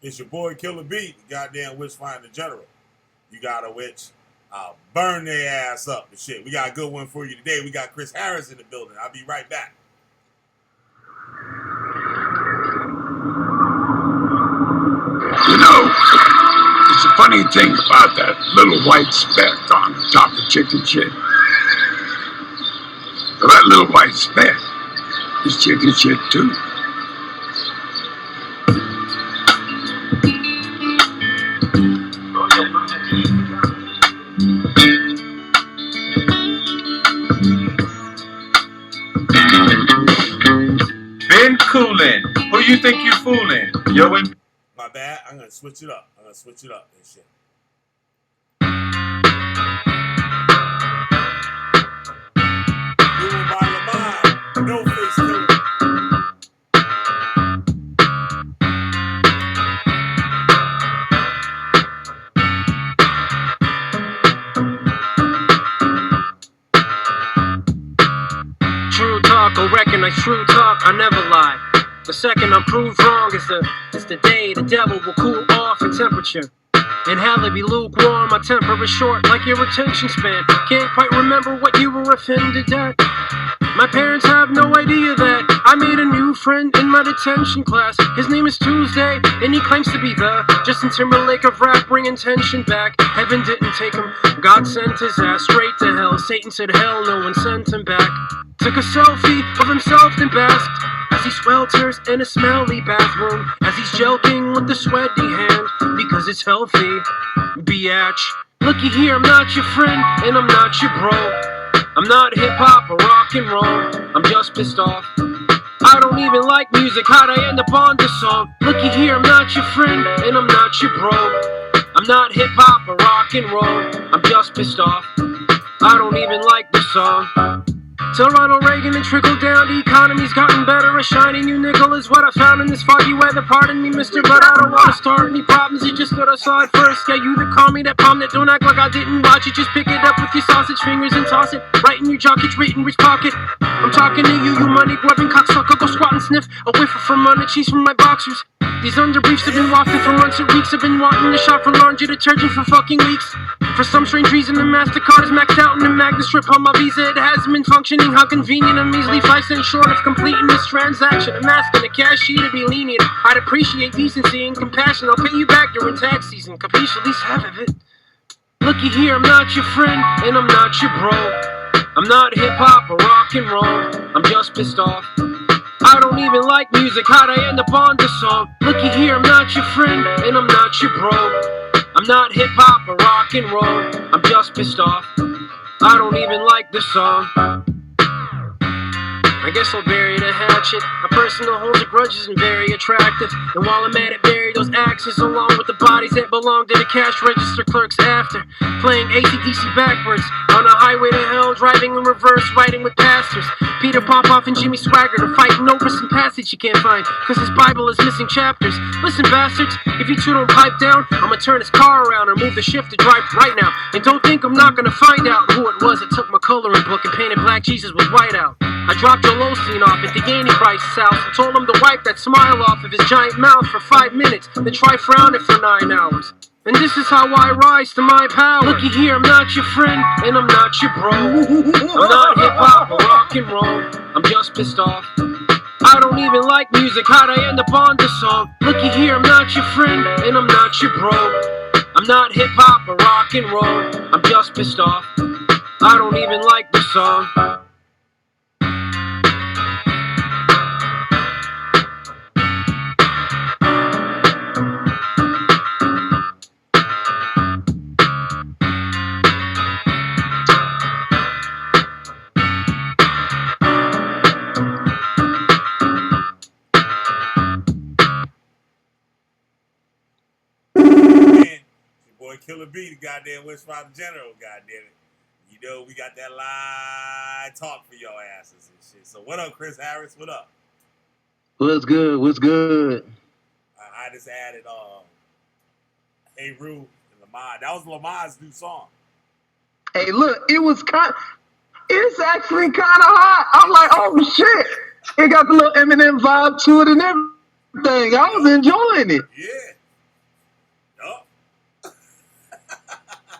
It's your boy Killer B, the goddamn witch finder general. You got a witch, burn their ass up and shit. We got a good one for you today. We got Chris Harris in the building. I'll be right back. You know, it's a funny thing about that little white speck on the top of chicken shit. So that little white speck is chicken shit too. Been coolin'. Who you think you fooling? Yo, my bad. I'm gonna switch it up. And shit. Moving by Lamar, no face killer. True talk, I recognize true talk, I never lie. The second I'm proved wrong is the day the devil will cool off in temperature. And hell, it be lukewarm, my temper is short like your attention span. Can't quite remember what you were offended at. My parents have no idea that I made a new friend in my detention class. His name is Tuesday, and he claims to be the Justin Timberlake of rap, bringing tension back. Heaven didn't take him, God sent his ass straight to hell. Satan said hell, no one sent him back. Took a selfie of himself and basked as he swelters in a smelly bathroom, as he's joking with the sweaty hand, because it's healthy, biatch. Looky here, I'm not your friend, and I'm not your bro. I'm not hip-hop or rock and roll, I'm just pissed off. I don't even like music, how'd I end up on this song? Looky here, I'm not your friend, and I'm not your bro. I'm not hip-hop or rock and roll, I'm just pissed off. I don't even like this song. Till Ronald Reagan and trickled down, the economy's gotten better. A shiny new nickel is what I found in this foggy weather. Pardon me, mister, but I don't want to start any problems. You just thought I saw it first. Yeah, you that call me that palm that don't act like I didn't watch it. Just pick it up with your sausage fingers and toss it right in your jockey, right in rich pocket. I'm talking to you, you money-grubbing cocksucker. Go squat and sniff a whiff from under cheese from my boxers. These underbriefs have been wafting for months or weeks. I've been wanting to shop for laundry detergent for fucking weeks. For some strange reason, the MasterCard is maxed out and the Magna Strip on my Visa. It hasn't been functioning. How convenient, I'm easily 5 cents short of completing this transaction. I'm asking the cashier to be lenient. I'd appreciate decency and compassion. I'll pay you back during tax season. Capiche, at least half of it. Looky here, I'm not your friend, and I'm not your bro. I'm not hip-hop or rock and roll, I'm just pissed off. I don't even like music, how'd I end up on this song? Looky here, I'm not your friend, and I'm not your bro. I'm not hip-hop or rock and roll, I'm just pissed off. I don't even like this song. I guess I'll bury the hatchet. A person that holds a grudge isn't very attractive. And while I'm at it, bury those axes along with the bodies that belong to the cash register clerks after. Playing AC/DC backwards on a highway to hell, driving in reverse, riding with pastors. Peter Popoff and Jimmy Swaggart are fighting over some passage you can't find, cause his Bible is missing chapters. Listen, bastards, if you two don't pipe down, I'ma turn his car around or move the shift to drive right now. And don't think I'm not gonna find out who it was that took my coloring book and painted Black Jesus with white out. I dropped Joel Osteen off at the Antichrist's house and told him to wipe that smile off of his giant mouth for 5 minutes, then try frowning for 9 hours. And this is how I rise to my power. Looky here, I'm not your friend, and I'm not your bro. I'm not hip-hop or rock and roll, I'm just pissed off. I don't even like music, how'd I end up on this song? Looky here, I'm not your friend, and I'm not your bro. I'm not hip-hop or rock and roll, I'm just pissed off. I don't even like this song. Killer B, the goddamn Westfinder General, goddamn it. You know we got that live talk for your asses and shit. So what up, Chris Harris? What up? What's good? What's good? I just added Hey Rue and Lamar. That was Lamar's new song. Hey, look, it's actually kind of hot. I'm like, oh shit. It got the little Eminem vibe to it and everything. I was enjoying it. Yeah.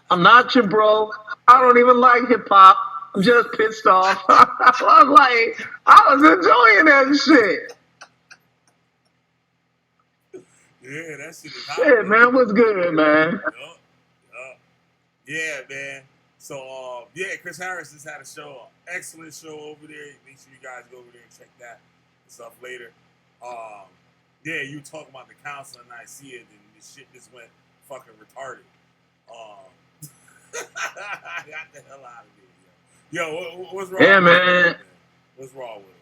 I'm not your bro. I don't even like hip hop. I'm just pissed off. I was like, I was enjoying that shit. Yeah, that shit is hot. Shit, man, what's good, man? Yeah, man. So, yeah, Chris Harris just had a show, excellent show over there. Make sure you guys go over there and check that and stuff later. Yeah, you talking about the council and I see it, and this shit just went fucking retarded. I got the hell out of here, yo. What's wrong? Yeah, with man. it? What's wrong with it?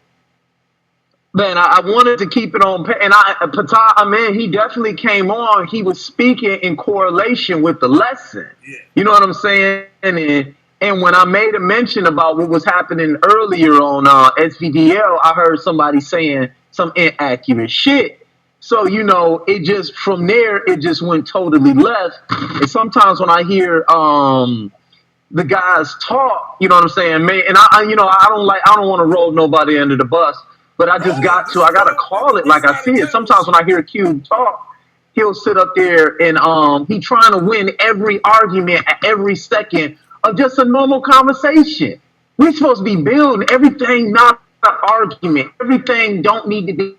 Man, I wanted to keep it on, and Patah, man, he definitely came on. He was speaking in correlation with the lesson. Yeah. You know what I'm saying? And when I made a mention about what was happening earlier on SVDL, I heard somebody saying some inaccurate shit. So, you know, it just, from there, it just went totally left. And sometimes when I hear the guys talk, you know what I'm saying, man, and I don't want to roll nobody under the bus. But I just got to call it like I see it. Sometimes when I hear Cube talk, he'll sit up there and he trying to win every argument at every second of just a normal conversation. We're supposed to be building everything, not an argument. Everything don't need to be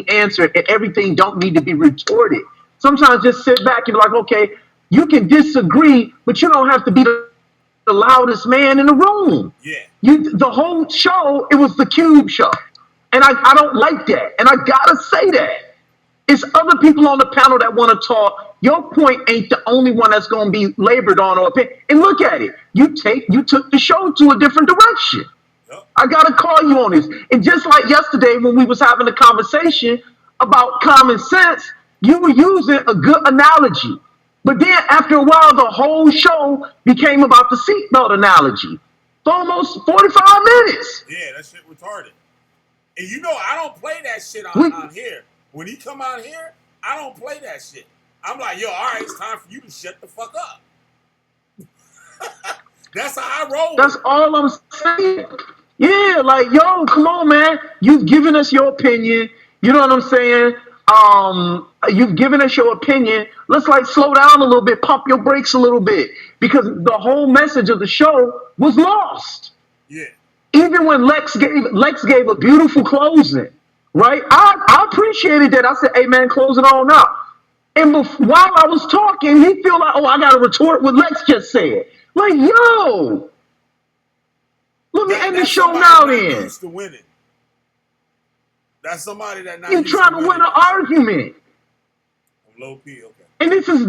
answered and everything don't need to be retorted. Sometimes just sit back and be like, okay, you can disagree, but you don't have to be the loudest man in the room. Yeah. The whole show, it was the Cube show. And I don't like that. And I gotta say that. It's other people on the panel that want to talk. Your point ain't the only one that's gonna be labored on or opinion. And look at it. You took the show to a different direction. Yep. I gotta call you on this. And just like yesterday when we was having a conversation about common sense, you were using a good analogy. But then after a while, the whole show became about the seatbelt analogy. For almost 45 minutes. Yeah, that shit retarded. And you know, I don't play that shit on here. When he come out here, I don't play that shit. I'm like, yo, all right, it's time for you to shut the fuck up. That's how I roll. That's all I'm saying. Yeah, like, yo, come on, man. You've given us your opinion. You know what I'm saying? You've given us your opinion. Let's like slow down a little bit, pump your brakes a little bit. Because the whole message of the show was lost. Yeah. Even when Lex gave a beautiful closing, right? I appreciated that. I said, hey, man, close it on up. And while I was talking, he feel like, oh, I got to retort what Lex just said. Like, yo, let me end the show now then. Used to winning. That's somebody that not You're trying to win an argument. I'm low P, okay. And this is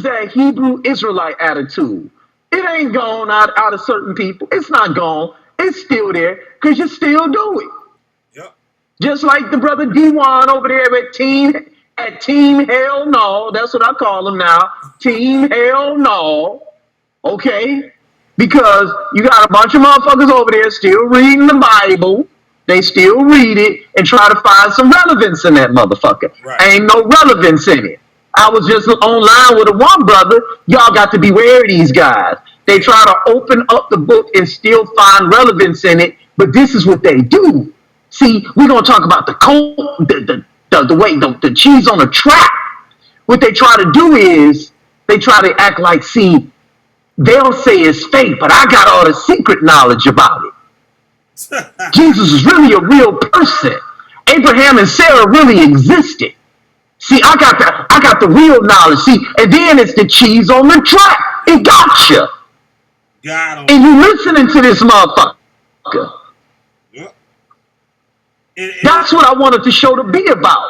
that Hebrew Israelite attitude. It ain't gone out of certain people. It's not gone. It's still there because you still do it. Yep. Just like the brother D1 over there at Team Hell No. That's what I call him now. Team Hell No. Okay? Because you got a bunch of motherfuckers over there still reading the Bible. They still read it and try to find some relevance in that motherfucker. Right. Ain't no relevance in it. I was just online with one brother. Y'all got to beware of these guys. They try to open up the book and still find relevance in it, but this is what they do. See, we're gonna talk about the cheese on the track. What they try to do is they try to act like, see, they'll say it's fake, but I got all the secret knowledge about it. Jesus is really a real person. Abraham and Sarah really existed. See, I got the real knowledge. See, and then it's the cheese on the track. It gotcha. Got him. And you listening to this motherfucker. Yep. That's what I wanted the show to be about.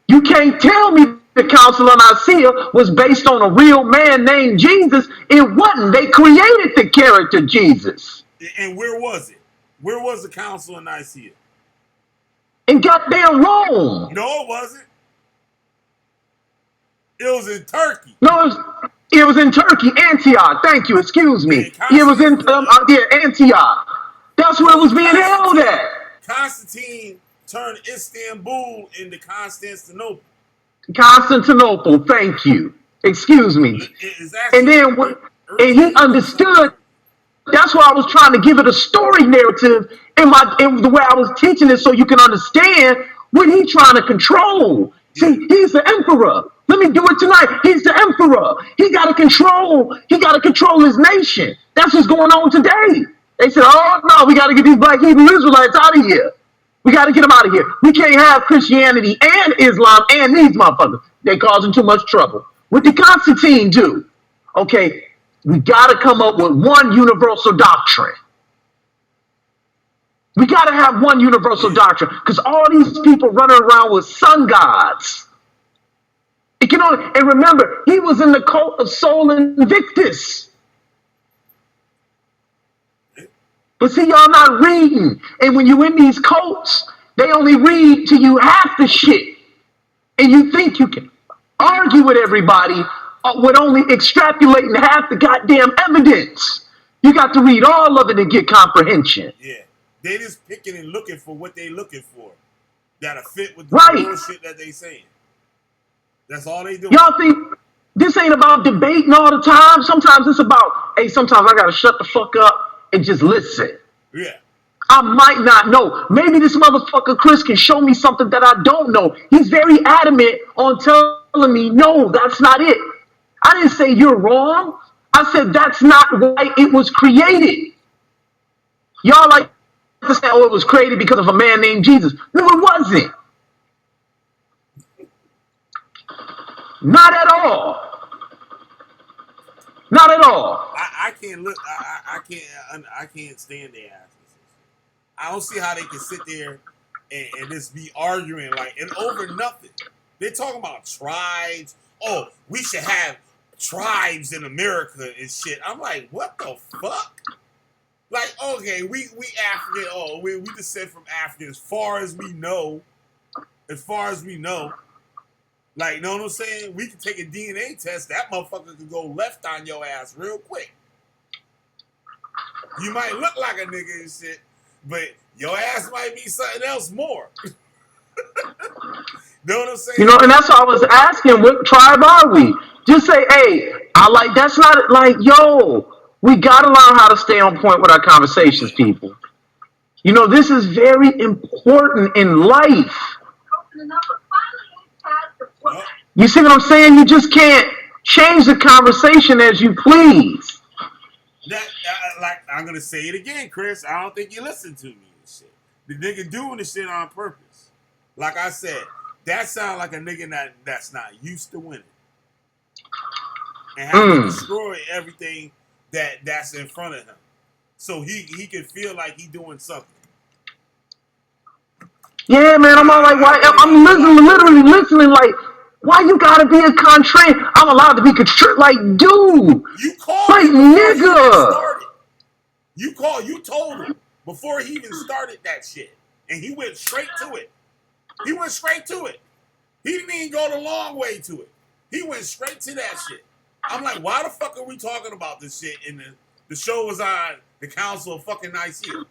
You can't tell me the Council of Nicaea was based on a real man named Jesus. It wasn't. They created the character Jesus. And where was it? Where was the Council of Nicaea? In goddamn Rome. No, it wasn't. It was in Turkey. No, it was in Turkey, Antioch. Thank you. Excuse me. It was in Antioch. That's where it was being held at. Constantine turned Istanbul into Constantinople. Constantinople. Thank you. Excuse me. And then and he understood. That's why I was trying to give it a story narrative in the way I was teaching it, so you can understand what he's trying to control. See, he's the emperor. Let me do it tonight. He's the emperor. He gotta control his nation. That's what's going on today. They said, oh no, we gotta get these black Hebrew Israelites out of here. We gotta get them out of here. We can't have Christianity and Islam and these motherfuckers. They causing too much trouble. What did Constantine do? Okay, we gotta come up with one universal doctrine. We gotta have one universal doctrine because all these people running around with sun gods. It can only, and remember, he was in the cult of Sol Invictus. But see, y'all not reading. And when you in these cults, they only read to you half the shit. And you think you can argue with everybody with only extrapolating half the goddamn evidence. You got to read all of it to get comprehension. Yeah. They just picking and looking for what they looking for. That'll fit with the bullshit that they saying. That's all they do. Y'all think this ain't about debating all the time? Sometimes it's about, hey, sometimes I gotta shut the fuck up and just listen. Yeah. I might not know. Maybe this motherfucker Chris can show me something that I don't know. He's very adamant on telling me, no, that's not it. I didn't say you're wrong. I said that's not why it was created. Y'all like to say, oh, it was created because of a man named Jesus. No, it wasn't. Not at all. Not at all. I can't look. I can't stand their asses. I don't see how they can sit there and just be arguing like and over nothing. They're talking about tribes. Oh, we should have tribes in America and shit. I'm like, what the fuck? Like, okay, we African. Oh, we descend from Africa as far as we know. As far as we know. Like, you know what I'm saying? We can take a DNA test. That motherfucker could go left on your ass real quick. You might look like a nigga and shit, but your ass might be something else more. Know what I'm saying? You know, and that's why I was asking, what tribe are we? Just say, hey, that's not like, yo, we gotta learn how to stay on point with our conversations, people. You know, this is very important in life. You see what I'm saying? You just can't change the conversation as you please. Like, I'm gonna say it again, Chris. I don't think you listen to me and shit. The nigga doing the shit on purpose. Like I said, that sound like a nigga that's not used to winning. And have to destroy everything that's in front of him. So he can feel like he doing something. Yeah, man, I'm all like, why? I'm literally listening like, why you gotta be a contrarian? I'm allowed to be contrarian. Like, dude. You called like, him nigga. You told him before he even started that shit. And he went straight to it. He went straight to it. He didn't even go the long way to it. He went straight to that shit. I'm like, why the fuck are we talking about this shit? And the show was on the Council of fucking Nicaea.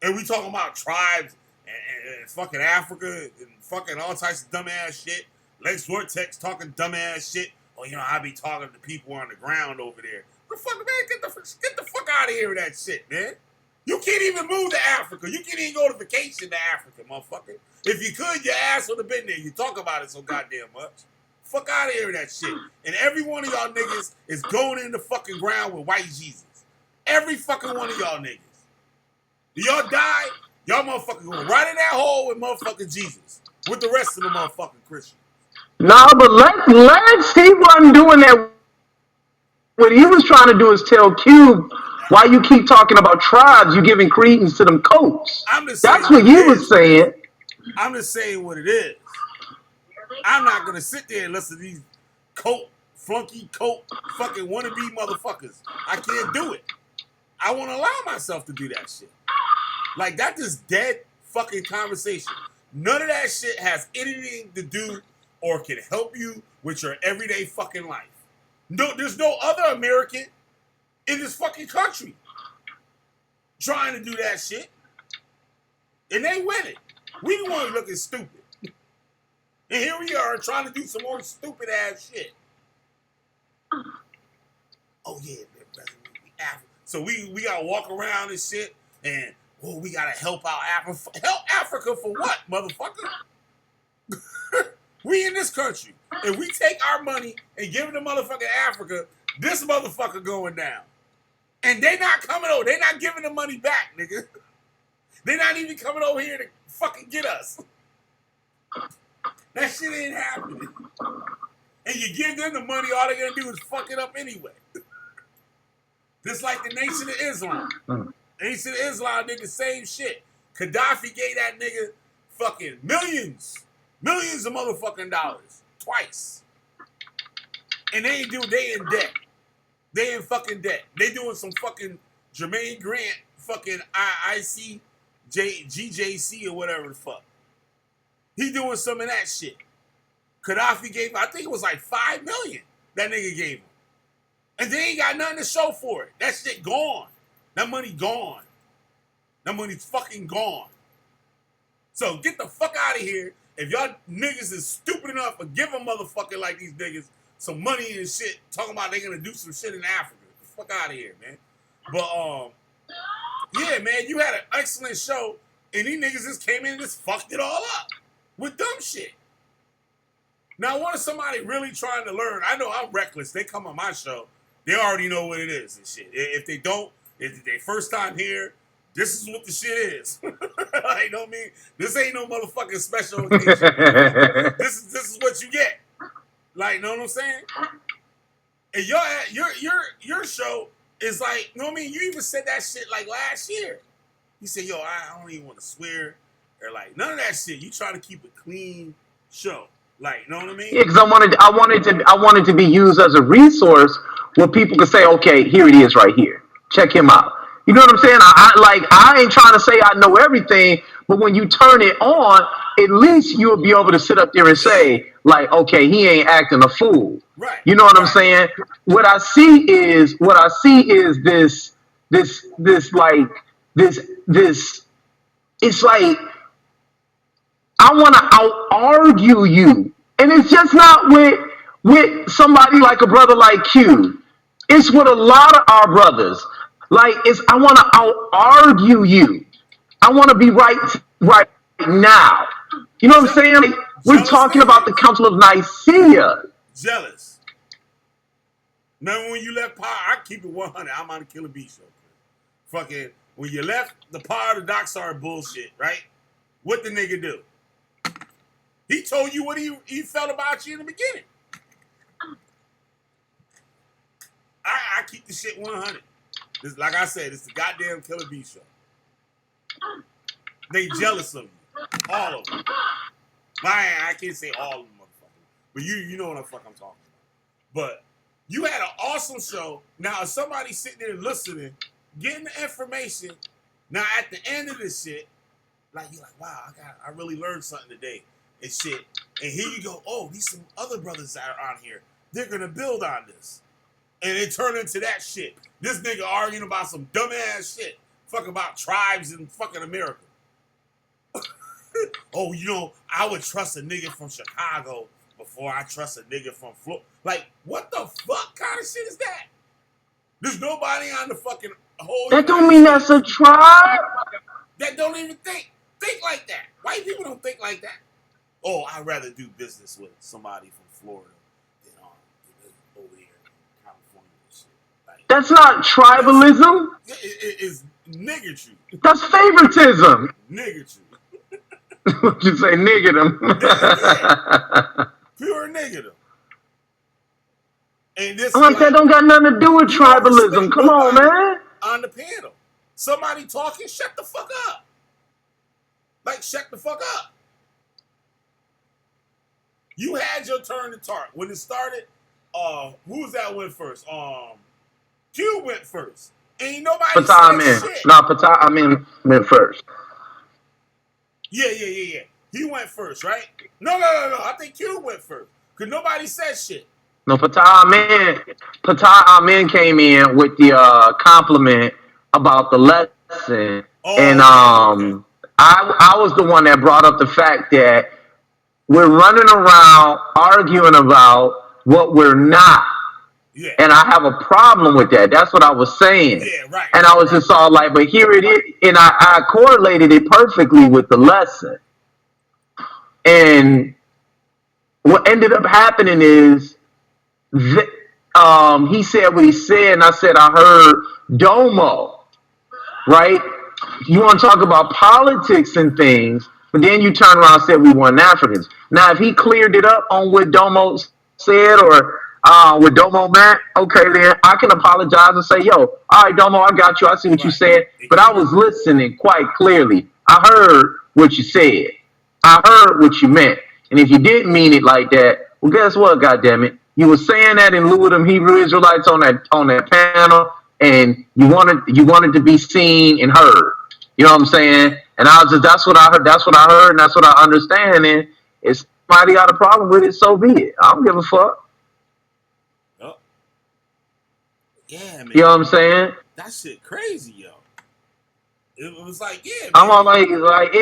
And we talking about tribes and fucking Africa and fucking all types of dumbass shit. Lex Vortex talking dumbass shit. Oh, you know, I be talking to people on the ground over there. The fuck, man, get the fuck out of here with that shit, man. You can't even move to Africa. You can't even go to vacation to Africa, motherfucker. If you could, your ass would have been there. You talk about it so goddamn much. Fuck out of here with that shit. And every one of y'all niggas is going in the fucking ground with white Jesus. Every fucking one of y'all niggas. Y'all die, y'all motherfucking go right in that hole with motherfucking Jesus. With the rest of the motherfucking Christians. Nah, but Lex, he wasn't doing that. What he was trying to do is tell Cube, why you keep talking about tribes, you giving credence to them cults. That's what he was saying. I'm just saying what it is. I'm not going to sit there and listen to these flunky fucking wannabe motherfuckers. I can't do it. I won't allow myself to do that shit. Like, that's just dead fucking conversation. None of that shit has anything to do or can help you with your everyday fucking life. No, there's no other American in this fucking country trying to do that shit. And they winning. We the ones looking stupid. And here we are trying to do some more stupid ass shit. Oh yeah, so we gotta walk around and shit, and we gotta help out Africa. Help Africa for what, motherfucker? We in this country. If we take our money and give it to motherfucking Africa, this motherfucker going down. And they not coming over. They not giving the money back, nigga. They not even coming over here to fucking get us. That shit ain't happening. And you give them the money, all they're gonna do is fuck it up anyway. Just like the Nation of Islam. Nation of Islam did the same shit. Gaddafi gave that nigga fucking millions of motherfucking dollars. Twice. And they in debt. They in fucking debt. They doing some fucking Jermaine Grant fucking GJC or whatever the fuck. He doing some of that shit. Gaddafi gave, I think it was like $5 million that nigga gave him. And they ain't got nothing to show for it. That shit gone. That money gone. That money's fucking gone. So get the fuck out of here. If y'all niggas is stupid enough to give a motherfucker like these niggas some money and shit, talking about they gonna do some shit in Africa. Get the fuck out of here, man. But yeah, man, you had an excellent show, and these niggas just came in and just fucked it all up with dumb shit. Now, what if somebody really trying to learn? I know I'm reckless. They come on my show, they already know what it is and shit. If they don't, if they first time here, this is what the shit is. Like, know what I mean? This ain't no motherfucking special occasion. This is what you get. Like, know what I'm saying? And your show is like, know what I mean? You even said that shit like last year. You said, yo, I don't even want to swear. Or like, none of that shit. You try to keep a clean show. Like, know what I mean? Yeah, because I wanted to be used as a resource where people could say, okay, here it is right here. Check him out. You know what I'm saying? I ain't trying to say I know everything, but when you turn it on, at least you'll be able to sit up there and say, like, okay, he ain't acting a fool. Right. You know what I'm saying? What I see is this. It's like I want to out-argue you. And it's just not with somebody like a brother like Q. It's with a lot of our brothers. Like, I want to out-argue you. I want to be right now. You know what I'm saying? Like, we're talking about the Council of Nicaea. Jealous. Remember when you left power? I keep it 100. I'm on the Killer Bee show. Fucking, when you left the power of the Dockstar bullshit, right? What the nigga do? He told you what he felt about you in the beginning. I keep the shit 100. This, like I said, it's the goddamn Killer Bee show. They jealous of you. All of them. I can't say all of them, motherfuckers. But you know what the fuck I'm talking about. But you had an awesome show. Now, if somebody's sitting there listening, getting the information, now at the end of this shit, like, you're like, wow, I really learned something today and shit. And here you go, oh, these some other brothers that are on here. They're going to build on this. And it turned into that shit. This nigga arguing about some dumbass shit. Fucking about tribes in fucking America. Oh, you know, I would trust a nigga from Chicago before I trust a nigga from Florida. Like, what the fuck kind of shit is that? There's nobody on the fucking whole... That don't mean that's a tribe. That don't even think like that. White people don't think like that. Oh, I'd rather do business with somebody from Florida than over here in California and shit. Like, that's not tribalism. It's niggertry. That's favoritism. Niggertry. What you say, niggerdom? Yeah. Pure niggerdom. And this that don't got nothing to do with tribalism. Come on, man. On the panel, somebody talking, shut the fuck up. Like, shut the fuck up. You had your turn to talk. When it started, who was that went first? Q went first. Ain't nobody said shit. No, Patah went first. Yeah. He went first, right? No. I think Q went first. Because nobody said shit. No, Patah Amin came in with the compliment about the lesson. Oh, and okay. I was the one that brought up the fact that we're running around arguing about what we're not. Yeah. And I have a problem with that. That's what I was saying. Yeah, right. And I was just all like, but here it is. And I correlated it perfectly with the lesson. And what ended up happening is he said what he said, and I said I heard Domo, right? You want to talk about politics and things, but then you turn around and said we weren't Africans. Now, if he cleared it up on what Domo said or what Domo meant, okay, then I can apologize and say, yo, all right, Domo, I got you. I see what you said, but I was listening quite clearly. I heard what you said. I heard what you meant. And if you didn't mean it like that, well, guess what, goddammit? You were saying that in lieu of them Hebrew Israelites on that panel, and you wanted to be seen and heard. You know what I'm saying? And that's what I heard, and that's what I understand. And if somebody got a problem with it, so be it. I don't give a fuck. Oh. Yeah, man. You know what I'm saying? That shit crazy, yo. It was like, yeah, man. I'm all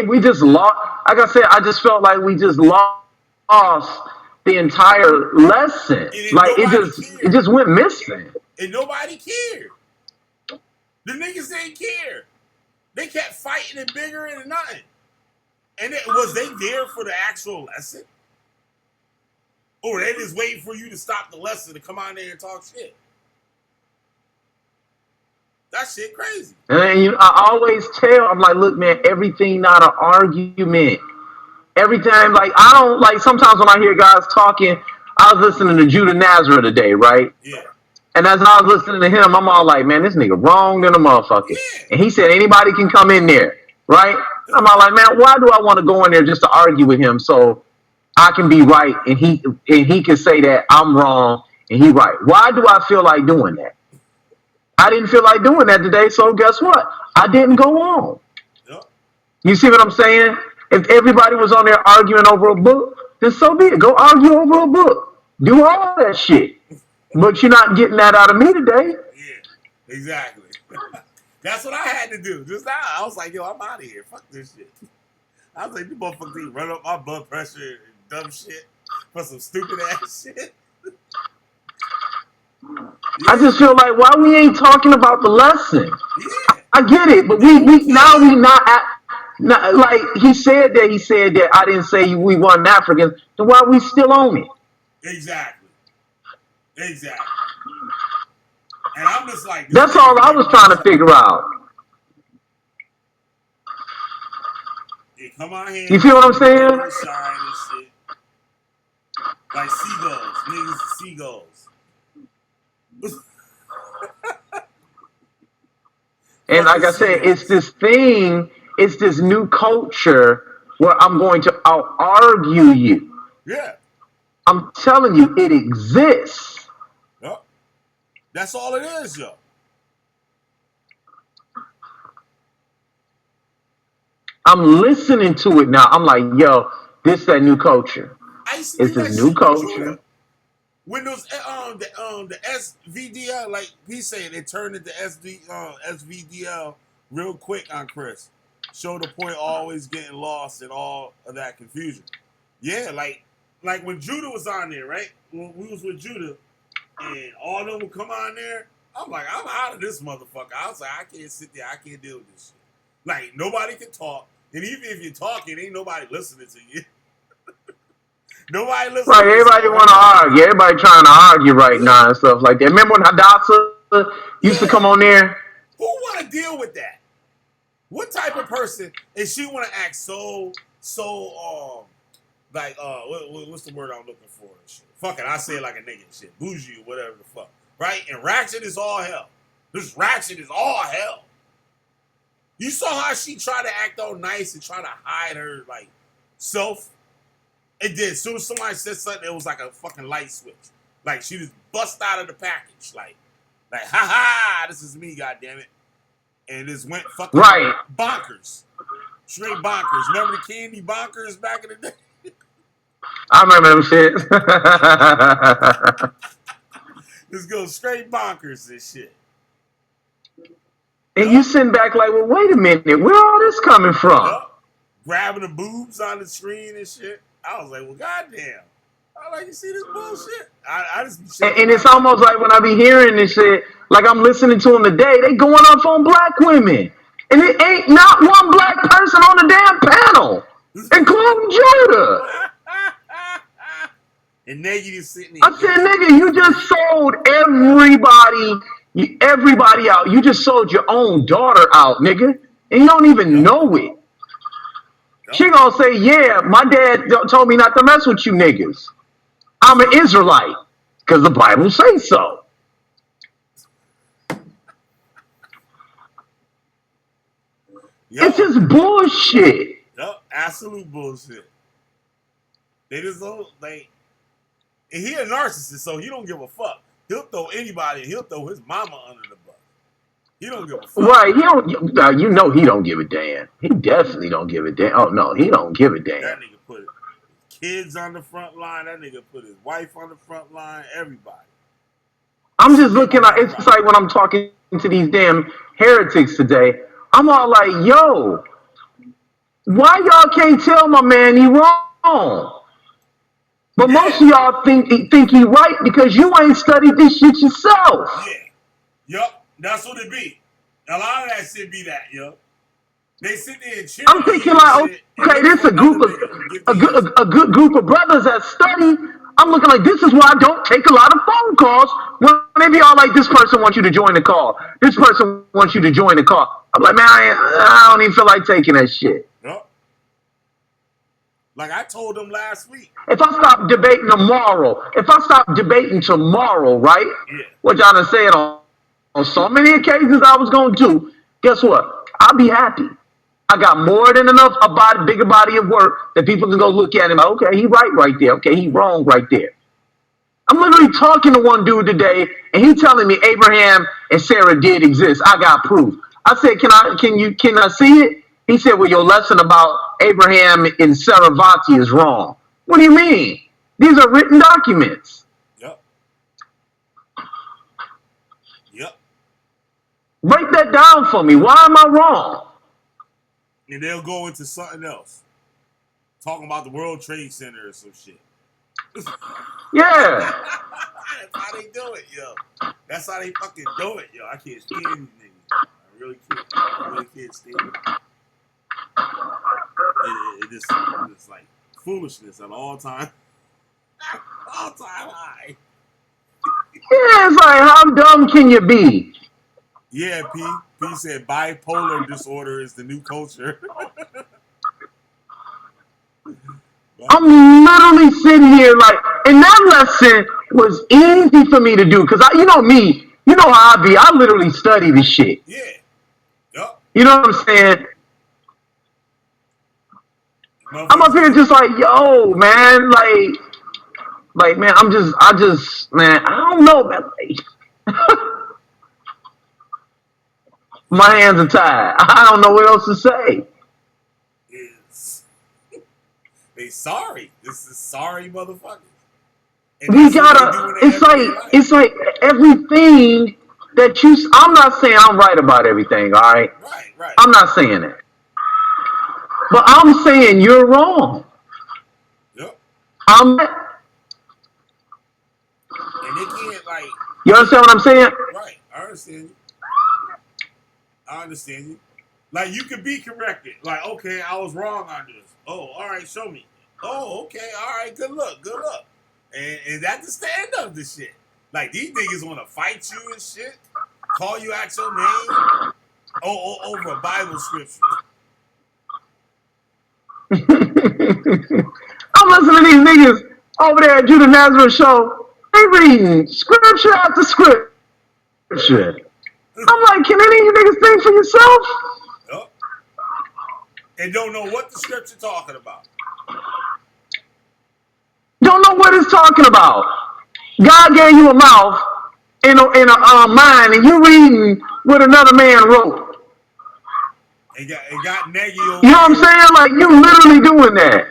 we just lost. Like I said, I just felt like we just lost the entire lesson. Like it just went missing. And nobody cared. The niggas didn't care. They kept fighting and bigger and nothing. And was they there for the actual lesson? Or they just waiting for you to stop the lesson to come out there and talk shit? That shit crazy. And I always tell, I'm like, look, man, everything not an argument. Every time, like, I don't, like, sometimes when I hear guys talking, I was listening to Judah Nazareth today, right? Yeah. And as I was listening to him, I'm all like, man, this nigga wrong than a motherfucker. Yeah. And he said anybody can come in there, right? I'm all like, man, why do I want to go in there just to argue with him so I can be right and he can say that I'm wrong and he right? Why do I feel like doing that? I didn't feel like doing that today, so guess what? I didn't go on. Yep. You see what I'm saying? If everybody was on there arguing over a book, then so be it. Go argue over a book. Do all that shit. But you're not getting that out of me today. Yeah, exactly. That's what I had to do. Just now, I was like, yo, I'm out of here. Fuck this shit. I was like, you motherfuckers need to run up my blood pressure and dumb shit for some stupid ass shit. Yeah. I just feel like why we ain't talking about the lesson. Yeah. I get it, but we not like he said that I didn't say we weren't Africans. Then why we still on it? Exactly. And I'm just like, that's all I was trying to figure out. Yeah, come on here. You feel what I'm saying? Shine and shit. Like seagulls, niggas are seagulls. And like I said, it's this new culture where I'm going to out-argue you. Yeah. I'm telling you, it exists. Yep. That's all it is, yo. I'm listening to it now. I'm like, yo, this that new culture. It's this new culture. When those the SVDL, like he said, it turned into SVDL real quick on Chris. Show the point, always getting lost in all of that confusion. Yeah, like when Judah was on there, right? When we was with Judah, and all of them would come on there, I'm like, I'm out of this motherfucker. I was like, I can't sit there, I can't deal with this shit. Like nobody can talk, and even if you're talking, ain't nobody listening to you. Nobody listening. Right, everybody want to argue. Everybody trying to argue right now and stuff like that. Remember when Hadassah used to come on there? Who want to deal with that? What type of person? And she want to act so like what's the word I'm looking for? Shit. Fuck it, I say it like a nigga. Shit, bougie or whatever the fuck. Right? And ratchet is all hell. This ratchet is all hell. You saw how she tried to act all nice and try to hide her like self. It did. As soon as somebody said something, it was like a fucking light switch. Like she just bust out of the package. Like ha ha, this is me, goddammit. And this went fucking bonkers. Straight bonkers. Remember the candy bonkers back in the day? I remember them shit. This goes straight bonkers and shit. And you sitting back like, well, wait a minute, where all this coming from? Grabbing the boobs on the screen and shit. I was like, well, goddamn. I like, you see this bullshit? I just and it's almost like when I be hearing this shit, like I'm listening to them today, they going up on black women. And it ain't not one black person on the damn panel, including Judah. And Nagy is sitting there. I said, nigga, you just sold everybody out. You just sold your own daughter out, nigga. And you don't even know it. She gonna say, yeah, my dad told me not to mess with you niggas. I'm an Israelite. Because the Bible says so. It's just bullshit. Yep, absolute bullshit. They just don't, like, and he a narcissist, so he don't give a fuck. He'll throw anybody, he'll throw his mama under the bus. He don't give a fuck. Right, he don't, you know he don't give a damn. He definitely don't give a damn. Oh, no, he don't give a damn. That nigga put his kids on the front line. That nigga put his wife on the front line. Everybody. I'm just looking at, it's like when I'm talking to these damn heretics today, I'm all like, yo, why y'all can't tell my man he wrong? But most of y'all think he right because you ain't studied this shit yourself. Yeah. Yup. That's what it be. A lot of that shit be that, yo. They sit there and cheer. I'm thinking like, okay, this is a good group of brothers that study. I'm looking like, this is why I don't take a lot of phone calls when they be all like, this person wants you to join the call. This person wants you to join the call. I'm like, man, I don't even feel like taking that shit. Yep. Like I told them last week. If I stop debating tomorrow, right? Yeah. Which I done said on so many occasions I was going to do, guess what? I'll be happy. I got more than enough bigger body of work that people can go look at and like, okay, he right there. Okay, he wrong right there. I'm literally talking to one dude today, and he telling me Abraham and Sarah did exist. I got proof. I said, can I see it? He said, well, your lesson about Abraham and Saravati is wrong. What do you mean? These are written documents. Yep. Yep. Break that down for me. Why am I wrong? And they'll go into something else. Talking about the World Trade Center or some shit. Yeah. That's how they do it, yo. That's how they fucking do it, yo. I can't stand these niggas. I really can't. I really can't stand it. It's like foolishness at all time. All time high. Yeah, it's like, how dumb can you be? Yeah, P said bipolar disorder is the new culture. I'm literally sitting here like, and that lesson was easy for me to do because you know me, you know how I be. I literally study this shit. Yeah. Yep. You know what I'm saying? I'm up here just like, yo, man, like, man, man, I don't know, man. Like, my hands are tied. I don't know what else to say. They sorry. This is sorry motherfuckers. We gotta, it's like everything that I'm not saying I'm right about everything, all right? Right. I'm not saying it. But I'm saying you're wrong. Yep. And they can't, like... You understand what I'm saying? Right. I understand you. Like, you could be corrected. Like, okay, I was wrong on this. Oh, all right, show me. Oh, okay, all right, good luck. And that's the stand up this shit. Like, these niggas want to fight you and shit, call you out your name, over a Bible scripture. I'm listening to these niggas over there at Judah Nazareth show. They reading scripture after scripture. I'm like, can any of you niggas think for yourself? Yep. And don't know what the scripture talking about. Don't know what it's talking about. God gave you a mouth and a mind, and you reading what another man wrote. It got Nagy over. You know what I'm saying? Like, you literally doing that.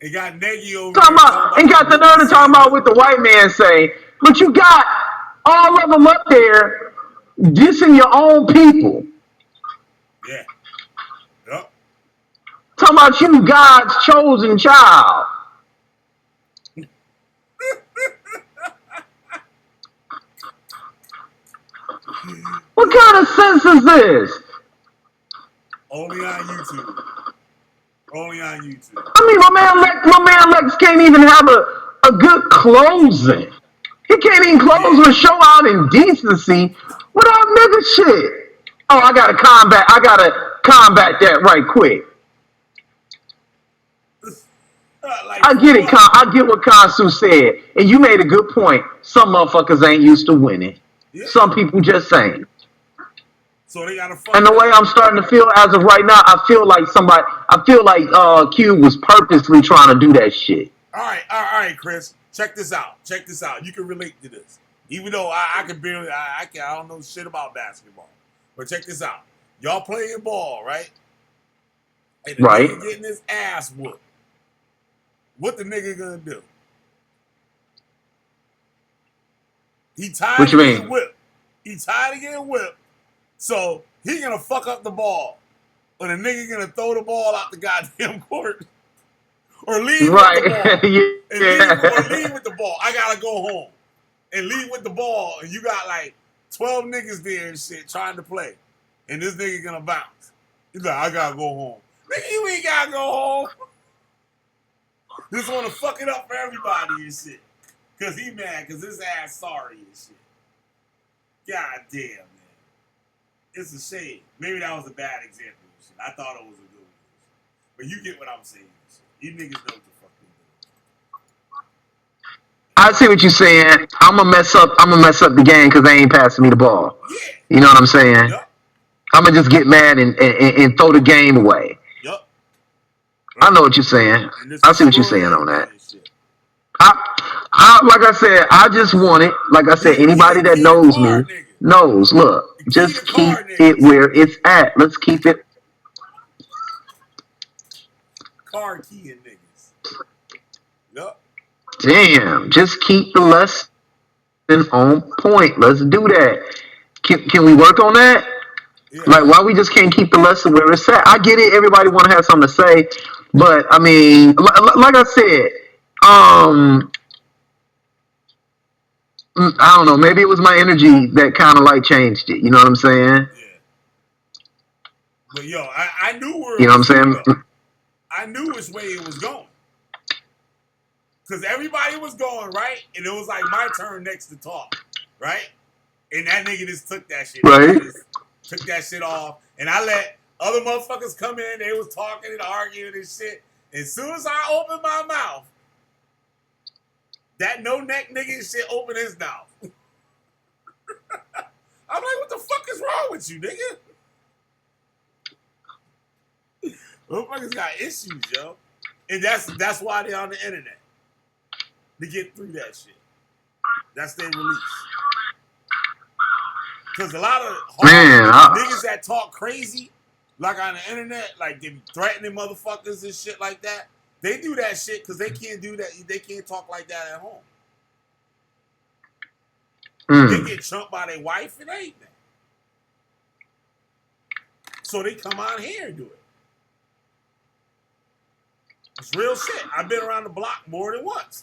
It got Nagy over. And got the nerve to talk about what the white man say, but you got all of them up there dissing your own people. Yeah. Yep. Talking about you, God's chosen child. What kind of sense is this? Only on YouTube. Only on YouTube. I mean, my man Lex can't even have a good closing. He can't even close with show out in decency without nigga shit. Oh, I gotta combat that right quick. Like, I get it, I get what Kansu said, and you made a good point. Some motherfuckers ain't used to winning. yeah. Some people just ain't. So they gotta fuck. And the way I'm starting to feel as of right now, I feel like Q was purposely trying to do that shit. All right, Chris. Check this out. You can relate to this, even though I can barely, I don't know shit about basketball. But check this out. Y'all playing ball, right? And the right. nigga getting his ass whooped. What the nigga gonna do? He tired of getting whipped. So he gonna fuck up the ball. Or the nigga gonna throw the ball out the goddamn court. Or leave with the ball. Leave with the ball. I gotta go home. And leave with the ball. And you got like 12 niggas there and shit trying to play. And this nigga gonna bounce. He's like, I gotta go home. Nigga, you ain't gotta go home. Just wanna fuck it up for everybody and shit. Cause he mad, cause his ass sorry and shit. God damn, man. It's a shame. Maybe that was a bad example of shit. I thought it was a good one. But you get what I'm saying. You niggas know what the fuck they do. I see what you're saying. I'm gonna mess up the game because they ain't passing me the ball. Yeah. You know what I'm saying? Yep. I'm gonna just get mad and throw the game away. Yep. I know what you're saying. I see what you're saying on that. Like I said, I just want it. Like I said, anybody that knows me knows. Look, just keep it where it's at. Let's keep it. Card keying niggas. Yep. Damn, just keep the lesson on point. Let's do that. Can we work on that? Yeah. Like, why we just can't keep the lesson where it's at? I get it. Everybody want to have something to say, but I mean, like I said, I don't know. Maybe it was my energy that kind of like changed it. You know what I'm saying? Yeah. But yo, I knew where. You know what I'm saying? I knew which way it was going. Because everybody was going, right? And it was like my turn next to talk, right? And that nigga just took that shit. Right. Took that shit off. And I let other motherfuckers come in. They was talking and arguing and shit. As soon as I opened my mouth, that no neck nigga and shit opened his mouth. I'm like, what the fuck is wrong with you, nigga? Motherfuckers got issues, yo. And that's why they on the internet. To get through that shit. That's their release. Because a lot of niggas that talk crazy, like on the internet, like they be threatening motherfuckers and shit like that, they do that shit because they can't do that. They can't talk like that at home. They get chumped by their wife and everything. So they come on here and do it. It's real shit. I've been around the block more than once.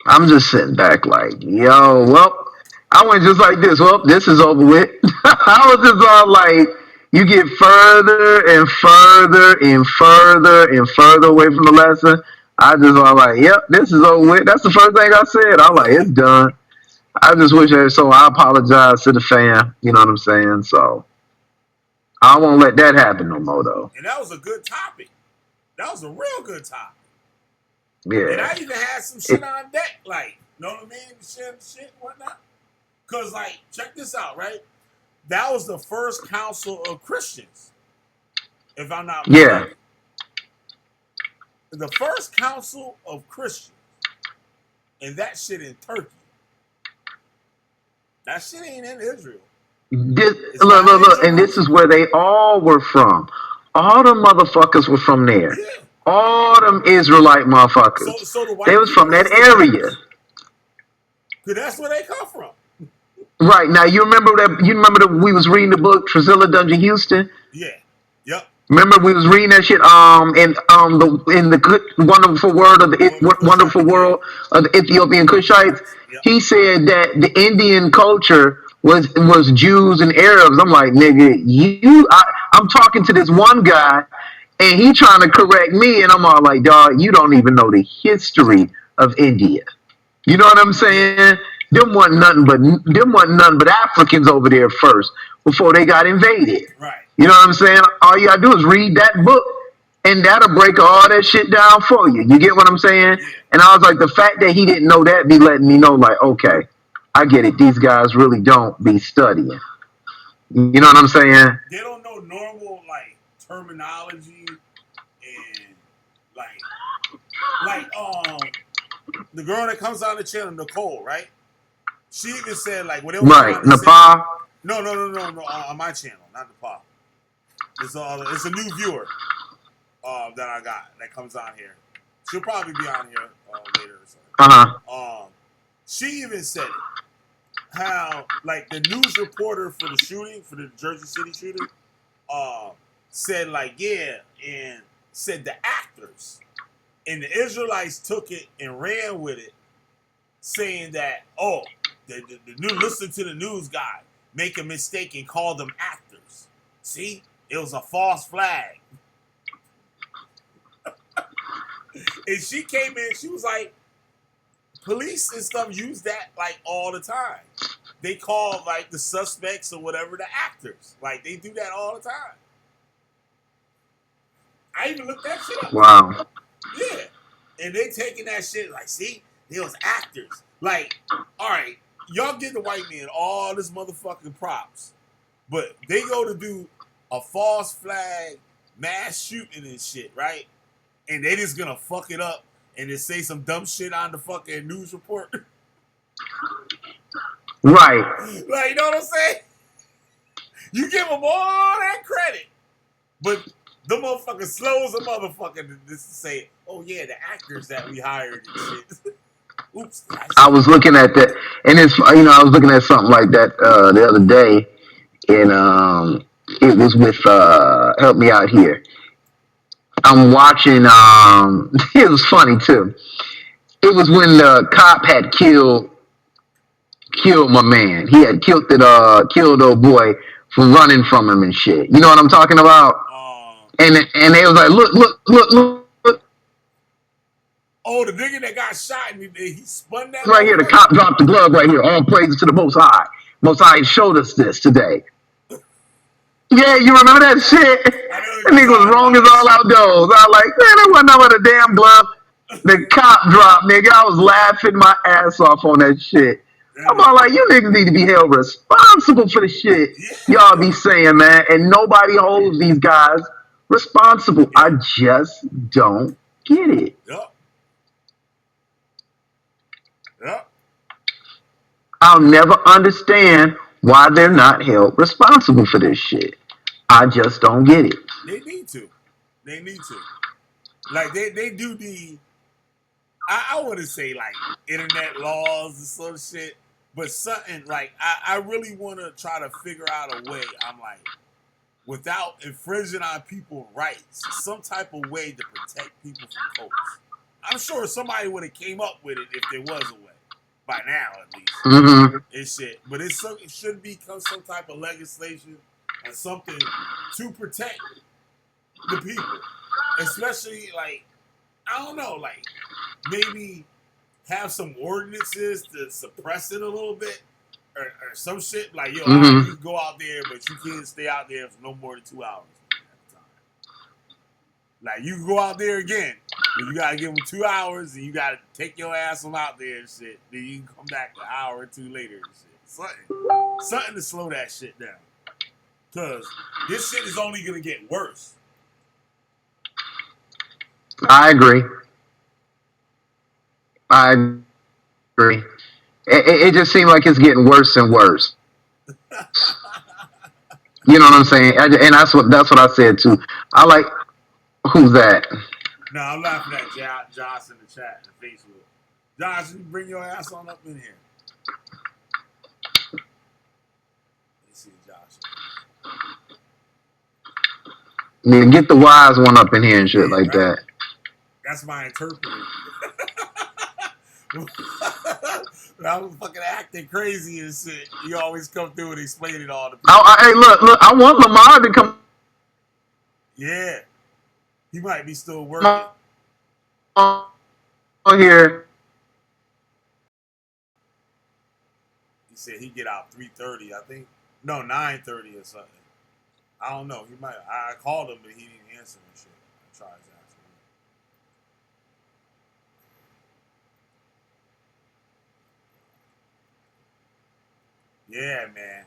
I'm just sitting back like, yo, well, I went just like this. Well, this is over with. I was just all like, you get further and further and further and further away from the lesson. I just all like, yep, this is over with. That's the first thing I said. I'm like, it's done. I just wish so I apologize to the fam. You know what I'm saying? So I won't let that happen no more, though. And that was a good topic. That was a real good topic. Yeah. And I even had some shit on deck, like, know what I mean? Shit and whatnot. Because, like, check this out, right? That was the first council of Christians, if I'm not mistaken. Yeah. The first council of Christians. And that shit in Turkey. That shit ain't in Israel. Look, and this is where they all were from. All the motherfuckers were from there. Yeah. All them Israelite motherfuckers. So they was from that area. Cause that's where they come from. Right. Now you remember that we was reading the book Trazilla Dungeon Houston? Yeah. Yep. Remember we was reading that shit in the good wonderful world of the Ethiopian Cushites. Yep. He said that the Indian culture was Jews and Arabs. I'm like, nigga, I'm talking to this one guy, and he trying to correct me, and I'm all like, dog, you don't even know the history of India. You know what I'm saying? Them wasn't nothing but Africans over there first before they got invaded. Right. You know what I'm saying? All you gotta do is read that book, and that'll break all that shit down for you. You get what I'm saying? Yeah. And I was like, the fact that he didn't know that be letting me know, like, okay, I get it. These guys really don't be studying. You know what I'm saying? They don't know normal like terminology and like the girl that comes on the channel, Nicole, right? She even said like when they were Right. trying to say, Nepal. no, on my channel, not Nepal. It's a new viewer that I got that comes on here. She'll probably be on here later or something. Uh-huh. She even said it. How like the news reporter for the shooting, for the Jersey City shooting, said like, yeah, and said the actors and the Israelites took it and ran with it, saying that, oh, the new listen to the news guy make a mistake and call them actors. See, it was a false flag. And she came in, she was like, police and stuff use that like all the time. They call like the suspects or whatever the actors. Like they do that all the time. I even looked that shit up. Wow. Yeah. And they taking that shit like, see, they was actors. Like, all right, y'all give the white man all this motherfucking props, but they go to do a false flag mass shooting and shit, right? And they just gonna fuck it up and just say some dumb shit on the fucking news report. Right. Like, you know what I'm saying? You give them all that credit, but the motherfucker slow as a motherfucker to just say, oh yeah, the actors that we hired and shit. Oops. I was looking at that, and it's I was looking at something like that the other day, and it was with help me out here. I'm watching. It was funny too. It was when the cop had killed my man. He had killed old boy for running from him and shit. You know what I'm talking about? And they was like, look. Oh, the nigga that got shot and he spun that Right here, the cop dropped the glove right here. All praises to the Most High. Most High showed us this today. Yeah, you remember that shit? That nigga was wrong as all out goes. I was like, man, that wasn't nothing but a damn glove. The cop dropped, nigga. I was laughing my ass off on that shit. I'm all like, you niggas need to be held responsible for the shit y'all be saying, man. And nobody holds these guys responsible. I just don't get it. Yep. Yep. I'll never understand why they're not held responsible for this shit. I just don't get it. They need to. Like they do the I wouldn't say like internet laws and some shit, but something like I really want to try to figure out a way. I'm like, without infringing on people's rights, some type of way to protect people from cults. I'm sure somebody would have came up with it if there was a way. By now, at least. Mm-hmm. And shit. But it should become some type of legislation or something to protect the people. Especially, like, I don't know, like, maybe have some ordinances to suppress it a little bit or some shit. Like, yo, you can go out there, but you can't stay out there for no more than 2 hours at a time. Like, you can go out there again, but you gotta give them 2 hours, and you gotta take your ass from out there and shit. Then you can come back an hour or two later and shit. Something to slow that shit down. Cause this shit is only gonna get worse. I agree. It just seems like it's getting worse and worse. You know what I'm saying? And that's what I said too. I like. Who's that? No, I'm laughing at Josh in the chat and Facebook. Josh, you bring your ass on up in here. Let me see Josh. Yeah, get the wise one up in here and shit like that. That's my interpreter. I was fucking acting crazy and shit. You always come through and explain it all to people. Hey, look, I want Lamar to come Yeah. He might be still working. On here. He said he get out 3:30, I think. No, 9:30 or something. I don't know. He might. I called him, but he didn't answer and shit. I tried to ask him. Yeah, man.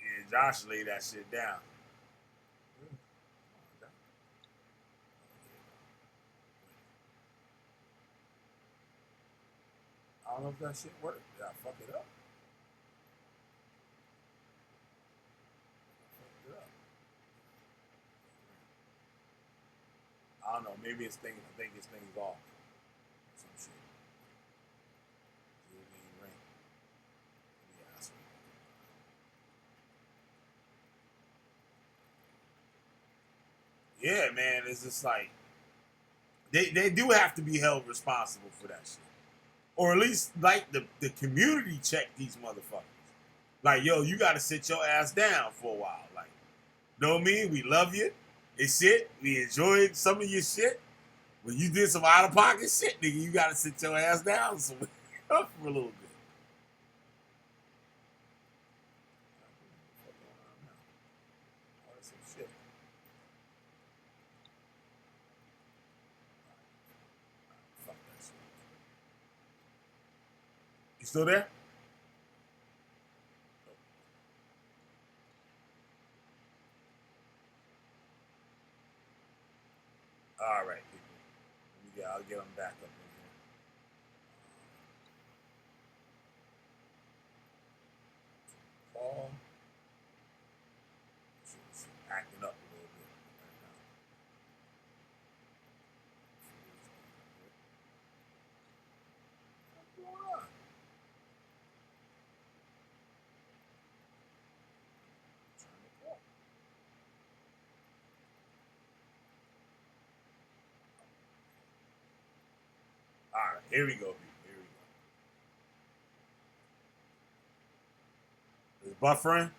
And Josh laid that shit down. I don't know if that shit worked. Did I fuck it up? I don't know. Maybe it's thing. I think his thing's off. Some shit. Yeah, man. It's just like they do have to be held responsible for that shit, or at least like the community check these motherfuckers. Like, yo, you got to sit your ass down for a while. Like, know what I mean? We love you. It's shit. We enjoyed some of your shit. When you did some out of pocket shit, nigga, you got to sit your ass down for a little bit. You still there? All right, people. I'll get them back up in here. Paul. She's acting up a little bit right now. What's going on? All right, here we go, people. Here we go. Is it buffering?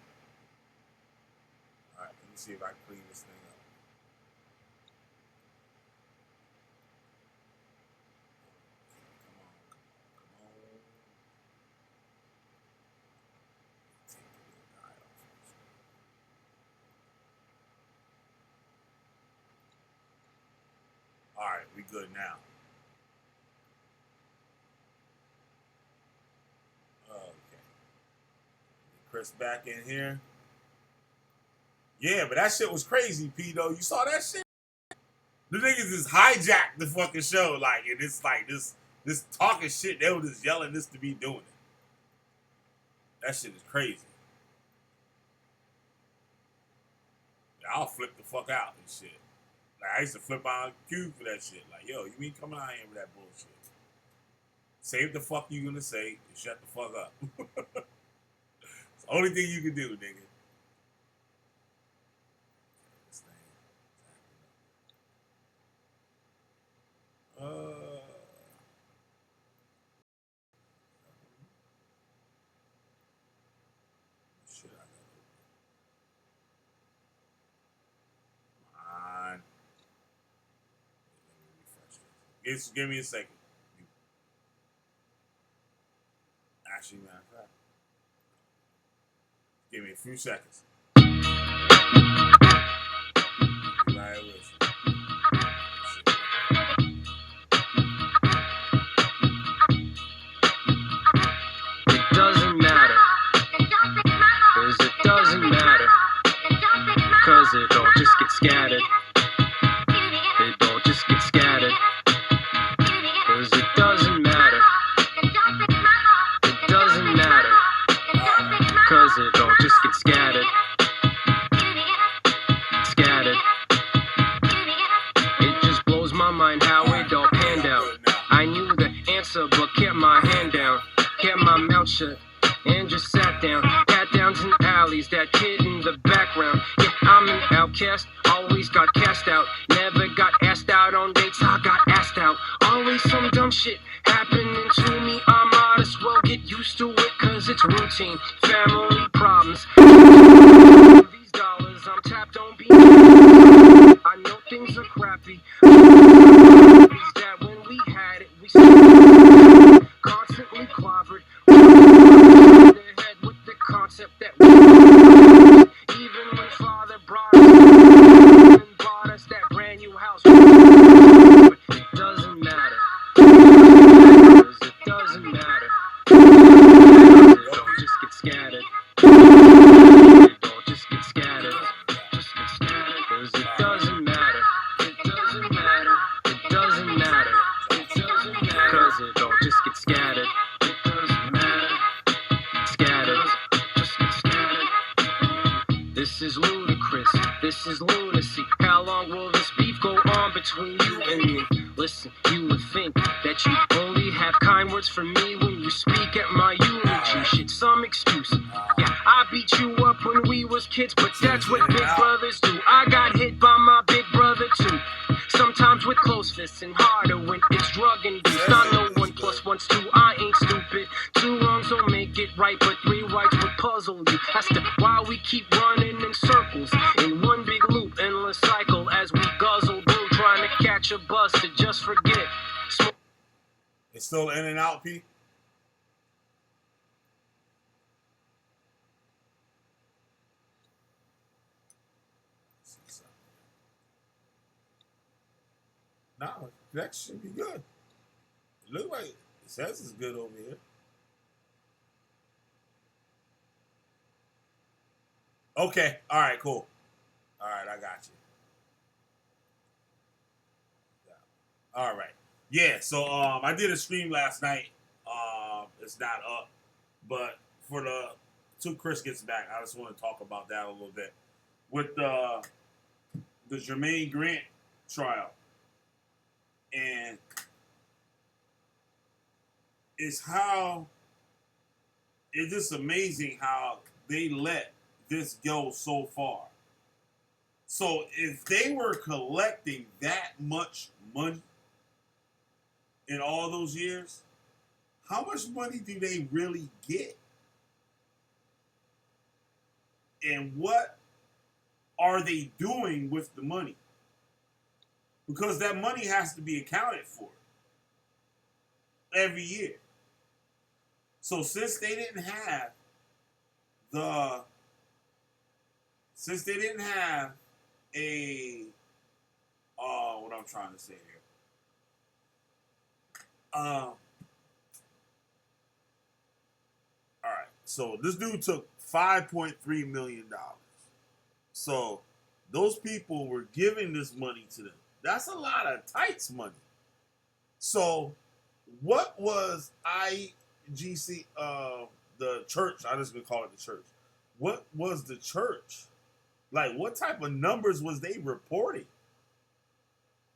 All right, let me see if I can clean this thing up. Come on. All right, we good now. Chris back in here. Yeah, but that shit was crazy, P, though. You saw that shit? The niggas just hijacked the fucking show. Like, and it's like this talking shit. They were just yelling this to be doing it. That shit is crazy. Yeah, I'll flip the fuck out and shit. Like, I used to flip out Q for that shit. Like, yo, you mean coming out here with that bullshit? Say what the fuck you gonna say and shut the fuck up. It's the only thing you can do, nigga. Shit, I got come on. Just give me a second. Actually, man, give me a few seconds. Right, it doesn't matter, 'cause it doesn't matter, 'cause it all just gets scattered. It all just gets scattered, 'cause it doesn't matter. It doesn't matter, 'cause it all just gets scattered. Scattered. It just blows my mind how it all panned out. I knew the answer, but kept my hand down, kept my mouth shut, and just sat down. Pat downs in alleys, that kid in the background. Yeah, I'm an outcast, always got cast out. Never got asked out on dates, I got asked out. Always some dumb shit happening to me. I might as well get used to it, 'cause it's routine. Family problems. These dollars times are crappy. Is that when we had it, we still constantly clobbered. Their head with the concept that we even when Father brought us that brand new house. It doesn't matter. 'Cause it doesn't matter. 'Cause it all just gets scattered. It all just gets scattered. Just gets scattered. 'Cause it doesn't matter. It doesn't matter. It doesn't matter. It doesn't matter. 'Cause it all just gets scattered. It doesn't matter. Scattered. Just gets scattered. This is ludicrous. This is lunacy. How long will this beef go on between you and me? Listen, you would think that you only have kind words for me when you speak at my eulogy. Shit, some excuse. Yeah, I beat you up when we was kids, but that's what big brothers do. I got hit by my big brother too. Sometimes with close fists and harder when it's drug induced. I know 1 + 1's 2. I ain't stupid. 2 wrongs don't make it right, but 3 rights would puzzle you. That's why we keep running in circles in one big loop, endless cycle as we guzzle through, trying to catch a bus to just forget. It's still in and out, P. No, that should be good. It looks like it says it's good over here. Okay. All right. Cool. All right. I got you. All right. Yeah. So I did a stream last night. It's not up, but for the till Chris gets back, I just want to talk about that a little bit with the Jermaine Grant trial, and it's just amazing how they let this go so far. So if they were collecting that much money in all those years, how much money do they really get? And what are they doing with the money? Because that money has to be accounted for every year. So since they didn't have a what I'm trying to say here. All right. So this dude took $5.3 million. So those people were giving this money to them. That's a lot of tights money. So what was IGC, the church, I'm just going to call it the church. What was the church? Like, what type of numbers was they reporting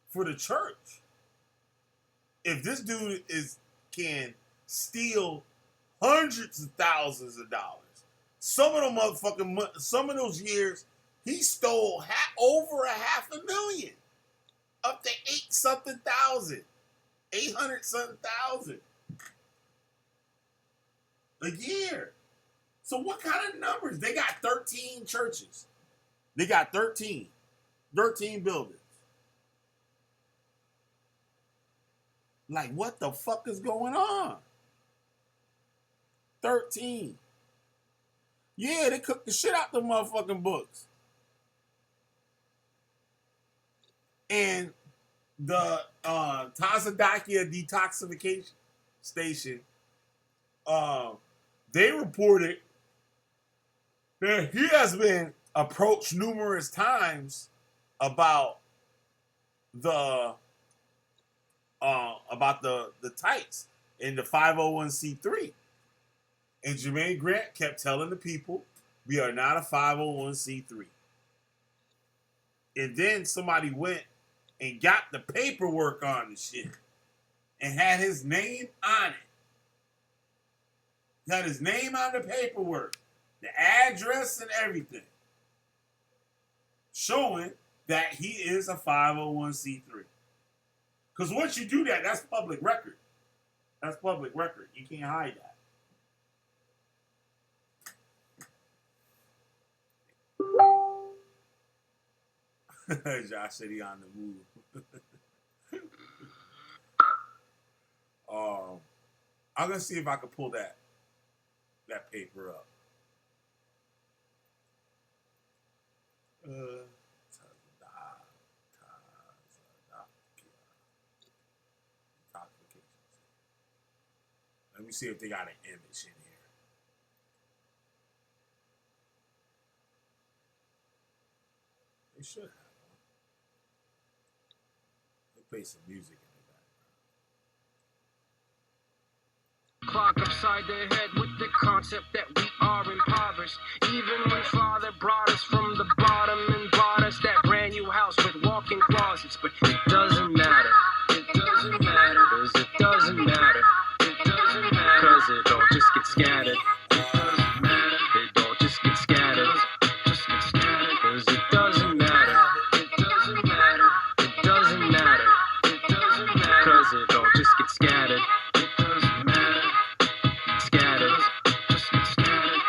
for the church? If this dude can steal hundreds of thousands of dollars, some of them some of those years, he stole over $500,000, up to 800-something thousand a year. So what kind of numbers? They got 13 churches. They got 13 buildings. Like, what the fuck is going on? 13. Yeah, they cooked the shit out the motherfucking books. And the Tazadakia detoxification station, they reported that he has been approached numerous times about the tights in the 501c3. And Jermaine Grant kept telling the people, we are not a 501c3. And then somebody went and got the paperwork on the shit and had his name on it. Had his name on the paperwork, the address and everything, showing that he is a 501c3. Because once you do that, that's public record. That's public record. You can't hide that. Josh said he on the move. I'm gonna see if I can pull that paper up. Let me see if they got an image in here. They should have one. They play some music in the background. Clock upside their head with the concept that we are impoverished. Even when Father brought us from the bottom and bought us that brand new house with walk-in closets, but it doesn't matter. It doesn't matter, 'cause it doesn't matter. It doesn't matter, 'cause it all just gets scattered. It doesn't matter, it all just gets scattered. Just gets scattered, 'cause it doesn't matter. It doesn't matter. It doesn't matter. It doesn't matter, 'cause it all just gets scattered. It doesn't matter. Scattered. Just get scattered.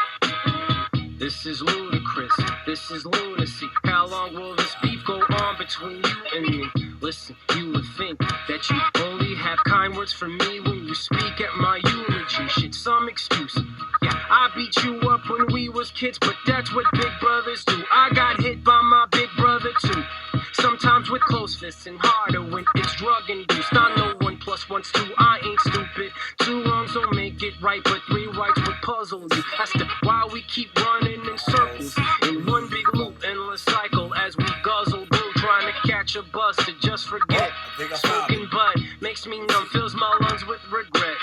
This is ludicrous. This is lunacy. How long will this beef go on between you and me? Listen, you would think that you only have kind words for me when you speak at my eulogy. Shit, some excuse. Yeah, I beat you up when we was kids, but that's what big brothers do. I got hit by my big brother too. Sometimes with close fists and harder when it's drug induced. I know 1 + 1's 2. I ain't stupid. 2 wrongs don't make it right, but 3 rights would puzzle you. That's why we keep running in circles in one big loop, endless cycle as we guzzle blue, trying to catch a bus to just forget. Smoking bud makes me numb, fills my lungs with regret,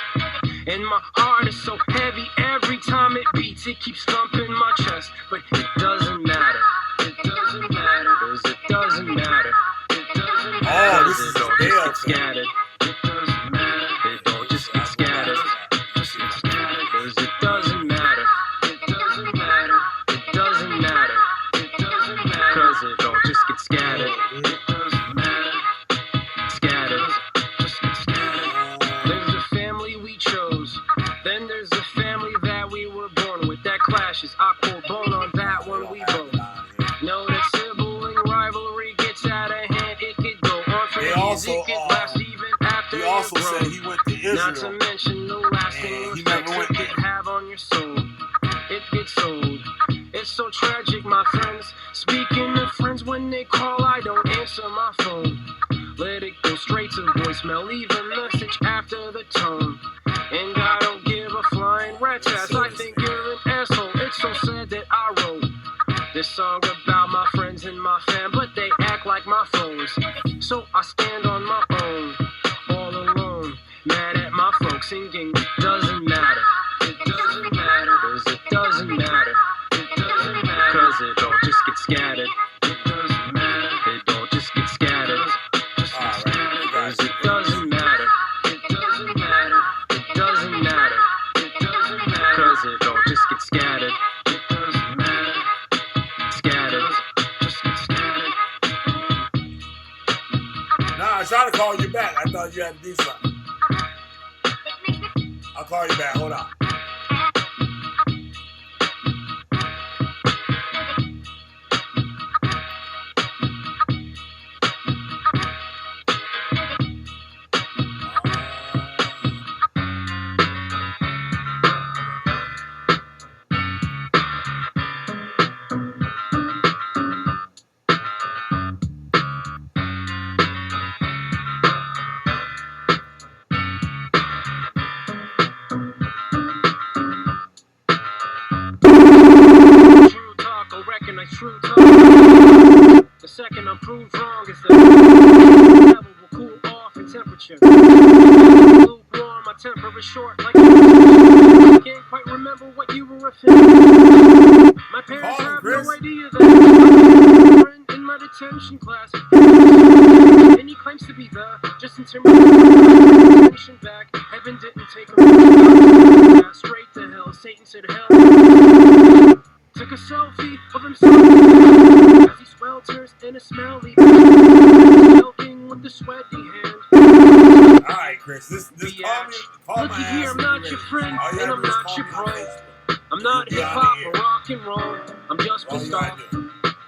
and my heart is so heavy every time it beats. It keeps thumping my chest, but it doesn't matter. It doesn't matter, 'cause it doesn't matter. It doesn't matter, 'cause it all just gets scattered. It doesn't matter, it all just gets scattered. Just gets scattered, 'cause it doesn't matter. It doesn't matter. It doesn't matter. It doesn't matter, 'cause it all just gets scattered. It doesn't matter. Scattered. Just gets scattered. There's the family we chose. Then there's the family that we were born with. That clashes. I quote bone on that one we both. Know that sibling rivalry gets out of hand. It could go on for years. It could last even after he also said he went to Israel. Not to mention the lasting effects it could have on your soul. It gets old. It's so tragic, my friends. Speaking of friends, when they call, I don't answer my phone. Let it go straight to voicemail. Leave a message after the tone. And I don't give a flying rat's ass. I think you're an asshole. It's so sad that I wrote this song about my friends and my fam, but they act like my foes. So I stand on my own, all alone, mad at my folks, singing, doesn't matter. It doesn't matter, 'cause it doesn't matter. It doesn't matter, 'cause it all just gets scattered. It doesn't matter, it all just gets scattered. Just gets scattered, 'cause it doesn't matter. It doesn't matter. It doesn't matter. It doesn't matter, 'cause it all just gets scattered. It doesn't matter. Scattered. Just gets scattered. Nah, I tried to call you back. I thought you had to do something. I'll call you back. Hold on. True talk. The second I'm proved wrong is the level will cool off in temperature. Lukewarm, my temper is short like I can't quite remember what you were referring. My parents have no idea that I'm a friend in my detention class. And he claims to be the Justin Timberlake detention back. Heaven didn't take him straight to hell. Satan said hell. Took a selfie of himself as he swelters in a smelly milking with the sweaty hand. Alright, Chris, this call Looky here, I'm not your friend, and I'm not your bro. I'm not hip-hop or rock and roll. I'm just pissed off.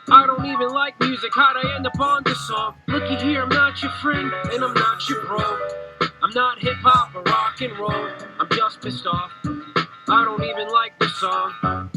I don't even like music, how'd I end up on this song? Looky here, I'm not your friend, and I'm not your bro. I'm not hip-hop or rock and roll, I'm just pissed off. I don't even like this song.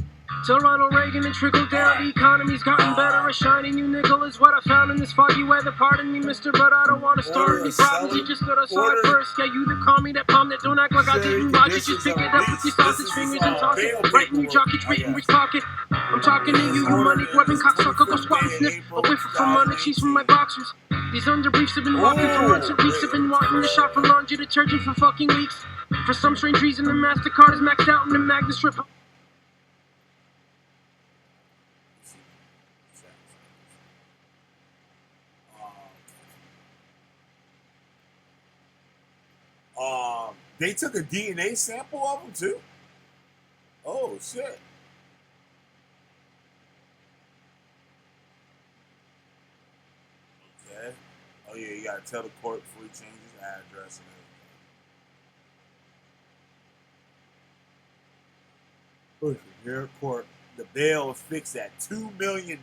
Till Ronald Reagan and trickle down, the economy's gotten better. A shiny new nickel is what I found in this foggy weather. Pardon me, mister, but I don't want to start any problems. You just stood outside first. Yeah, you that call me that palm that don't act like I didn't watch it. Just pick it up with your sausage fingers and toss it right in your jockey, straight in which pocket. I'm talking to you, you money grubbing cocksucker. Go squat and sniff a whiff from under cheese from my boxers. These underbriefs have been walking for months, and weeks have been walking the shop for laundry detergent for fucking weeks. For some strange reason, the MasterCard is maxed out in the Magna Strip. They took a DNA sample of him too. Oh shit! Okay. Oh yeah, you gotta tell the court before he changes his address and everything. Listen, here, court. The bail is fixed at $2 million.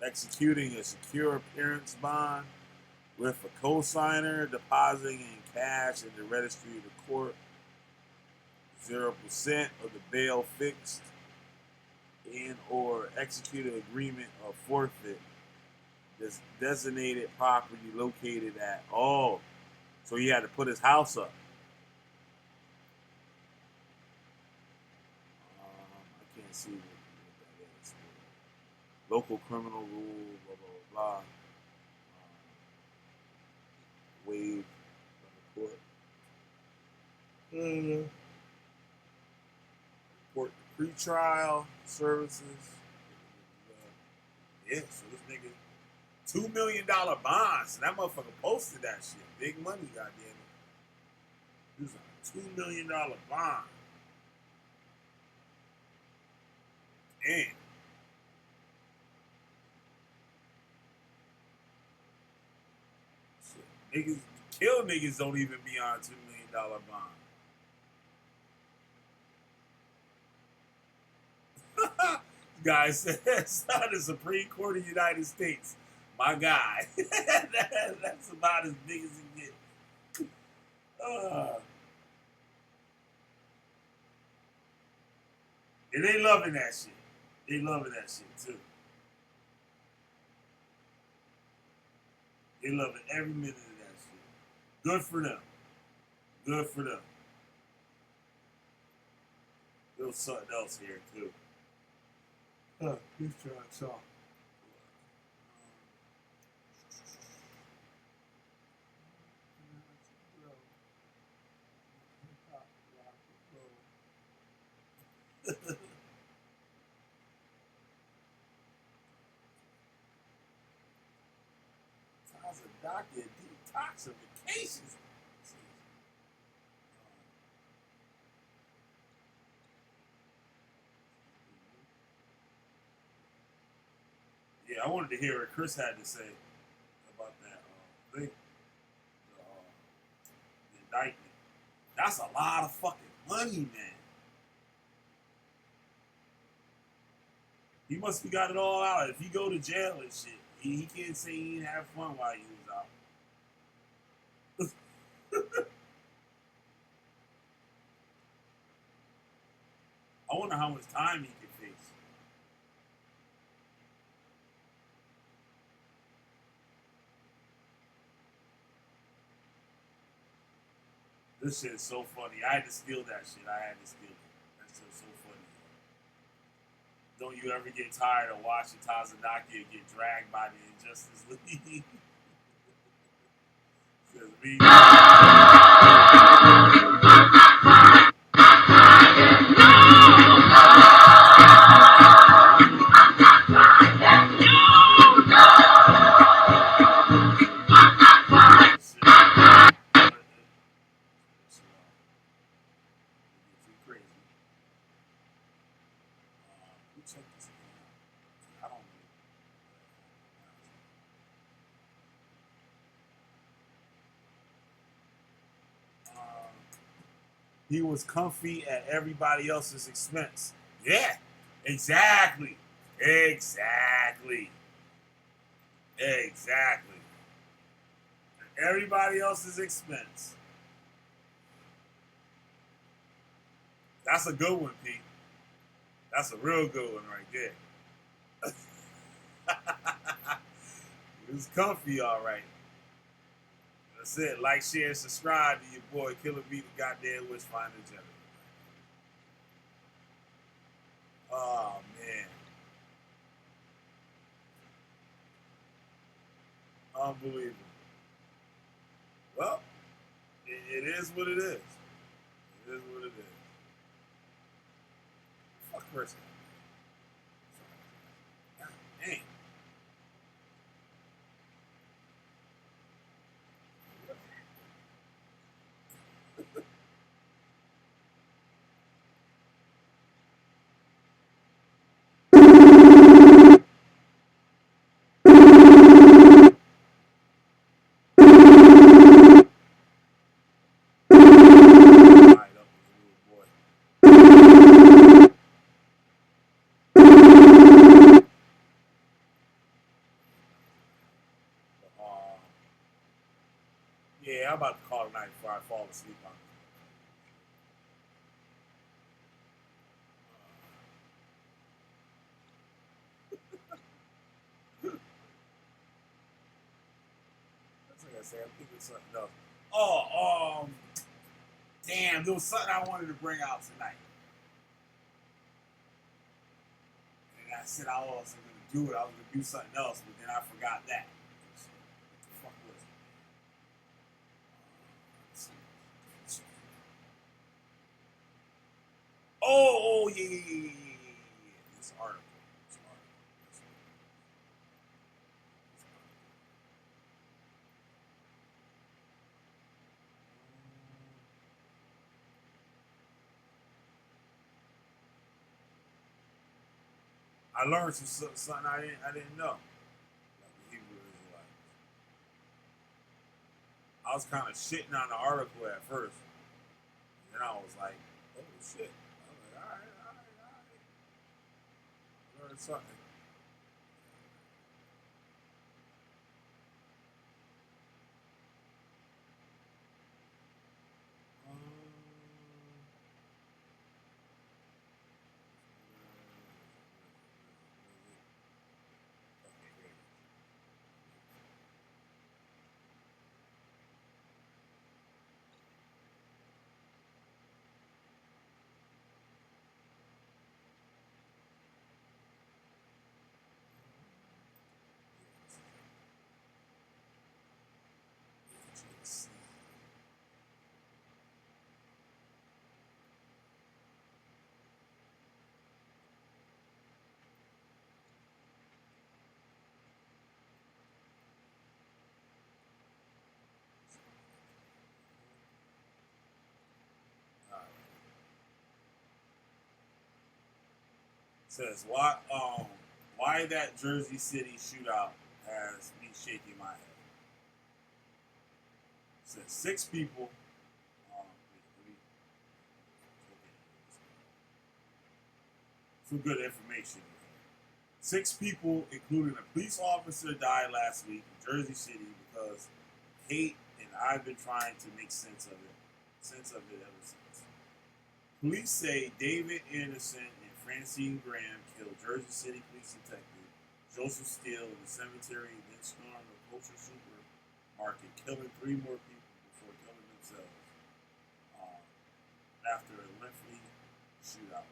Executing a secure appearance bond with a co-signer, depositing in cash in the registry of the court. 0% of the bail fixed in or executed agreement of forfeit. This designated property located at, so he had to put his house up. I can't see what that is. Local criminal rule, blah, blah, blah. Waived by the court. Court pretrial services. Yeah, so this nigga, $2 million bonds. That motherfucker posted that shit. Big money, goddamn it. He was on a $2 million bond. Damn. Niggas, kill niggas don't even be on a $2 million bond. Guy says, not the Supreme Court of the United States. My guy. That's about as big as it gets. And they loving that shit. They loving that shit too. They loving every minute of that shit. Good for them. Good for them. There was something else here too. He's trying to talk. How's a doctor detoxifications? Yeah, I wanted to hear what Chris had to say about that thing, the indictment. That's a lot of fucking money, man. He must have got it all out. If he go to jail and shit, he can't say he didn't have fun while he was out. I wonder how much time he can face. This shit is so funny. I had to steal that shit. That shit's so funny. Don't you ever get tired of watching Tazanaki get dragged by the Injustice League? Says me. He was comfy at everybody else's expense. Yeah, exactly. Exactly. Exactly. At everybody else's expense. That's a good one, Pete. That's a real good one right there. It was comfy, all right. That's it. Like, share, and subscribe to your boy Killer B, the goddamn Witchfinder General. Oh man, unbelievable. Well, it is what it is. It is what it is. Fuck person. God damn. Tied up with a little boy. But, yeah, I'm about to call tonight before I fall asleep on that's like I said, I'm thinking something else. Oh, damn, there was something I wanted to bring out tonight. And I said I wasn't going to do it. I was going to do something else, but then I forgot that. What the fuck was it? Oh, yeah, yeah, yeah, yeah, yeah, yeah. This article. This article. This article. I learned something I didn't know. Like the Hebrew Israelites. I was kind of shitting on the article at first, and then I was like, "Oh shit!" I was like, "All right, all right, all right." I learned something. Um, okay, great. All right. Says why that Jersey City shootout has me shaking my head. Says 6 people. Some good information. 6 people, including a police officer, died last week in Jersey City because of hate, and I've been trying to make sense of it ever since. Police say David Anderson and Francine Graham killed Jersey City police detective Joseph Steele in the cemetery and then stormed a kosher supermarket, killing 3 more people before killing themselves after a lengthy shootout.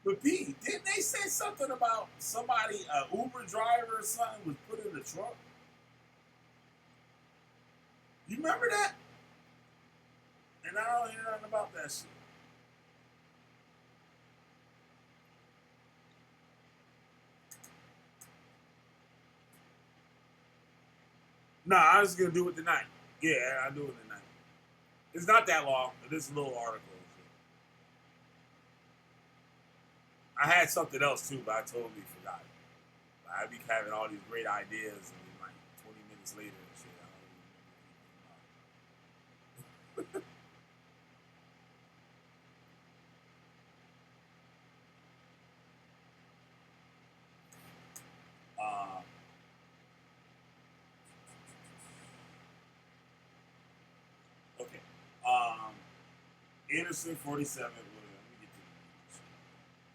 But Pete, didn't they say something about somebody, an Uber driver or something, was put in the trunk? You remember that? And I don't hear nothing about that shit. Nah, I was gonna do it tonight. Yeah, I'll do it tonight. It's not that long, but it's a little article. I had something else too, but I totally forgot it. I be having all these great ideas, and then like 20 minutes later and shit, I don't even remember anything about it. Anderson 47.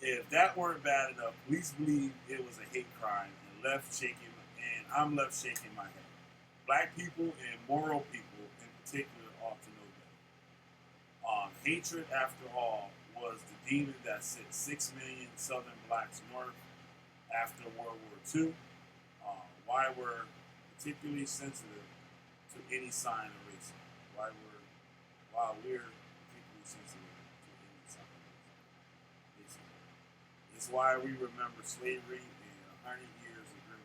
If that weren't bad enough, police believe it was a hate crime and I'm left shaking my head. Black people and moral people in particular ought to know better. Hatred, after all, was the demon that sent 6 million Southern blacks north after World War II. Why we're particularly sensitive to any sign of racism. While we're particularly sensitive to any sign of racism. It's why we remember slavery and 100 years of Jim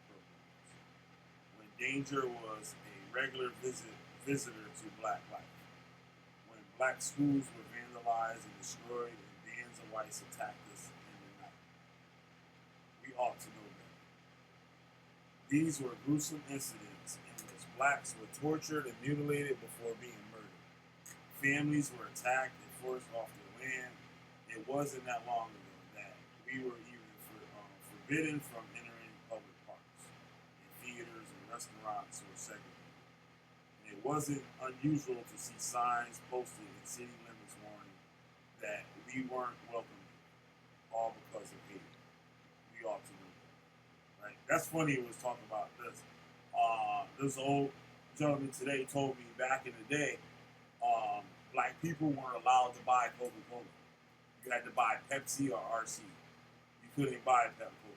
programs, when danger was a regular visitor to black life, when black schools were vandalized and destroyed and bands of whites attacked us in the night. We ought to know better. These were gruesome incidents in which blacks were tortured and mutilated before being murdered. Families were attacked and forced off their land. It wasn't that long ago that we were even forbidden from entering public parks, and theaters and restaurants were segregated. And it wasn't unusual to see signs posted in city limits warning that we weren't welcome here, all because of hate. We ought to know that, right? That's funny. It was talking about this. This old gentleman today told me back in the day, black people weren't allowed to buy Coca-Cola. You had to buy Pepsi or RC. You couldn't buy Coca-Cola.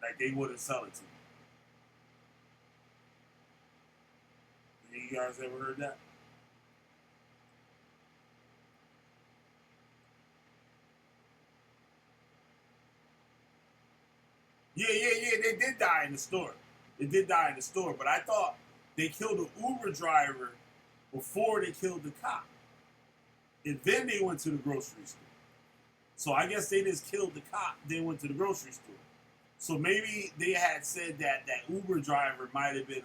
Like, they wouldn't sell it to you. You guys ever heard that? Yeah. They did die in the store. But I thought they killed the Uber driver before they killed the cop. And then they went to the grocery store. So I guess they just killed the cop, then went to the grocery store. So maybe they had said that Uber driver might have been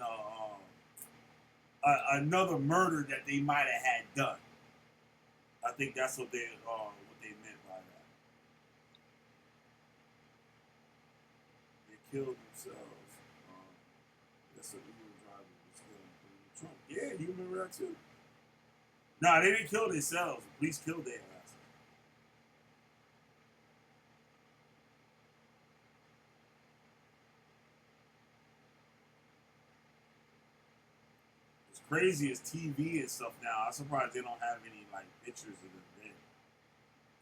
another murder that they might have had done. I think that's what they meant by that. They killed themselves. That's an Uber driver was killed Trump. Yeah, you remember that too. No, they didn't kill themselves. The police killed their ass. It's crazy as TV and stuff now. I'm surprised they don't have any like pictures of them dead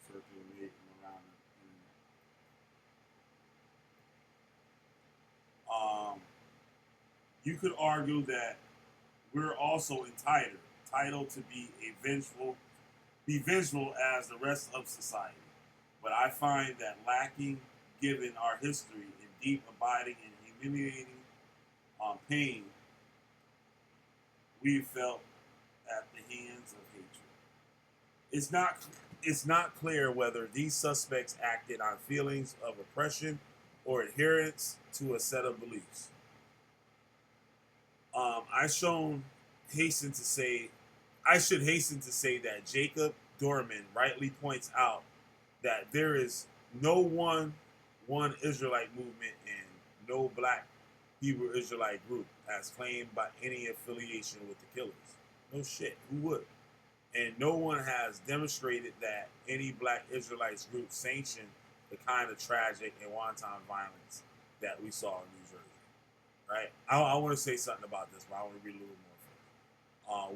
circulating around the internet. You could argue that we're also entitled to be vengeful as the rest of society. But I find that lacking, given our history in deep, abiding, and humiliating pain we felt at the hands of hatred. It's not clear whether these suspects acted on feelings of oppression or adherence to a set of beliefs. I should hasten to say that Jacob Dorman rightly points out that there is no one Israelite movement and no black Hebrew Israelite group as claimed by any affiliation with the killers. No shit, who would? And no one has demonstrated that any black Israelites group sanctioned the kind of tragic and wanton violence that we saw in New Jersey. Right? I want to say something about this, but I want to read a little more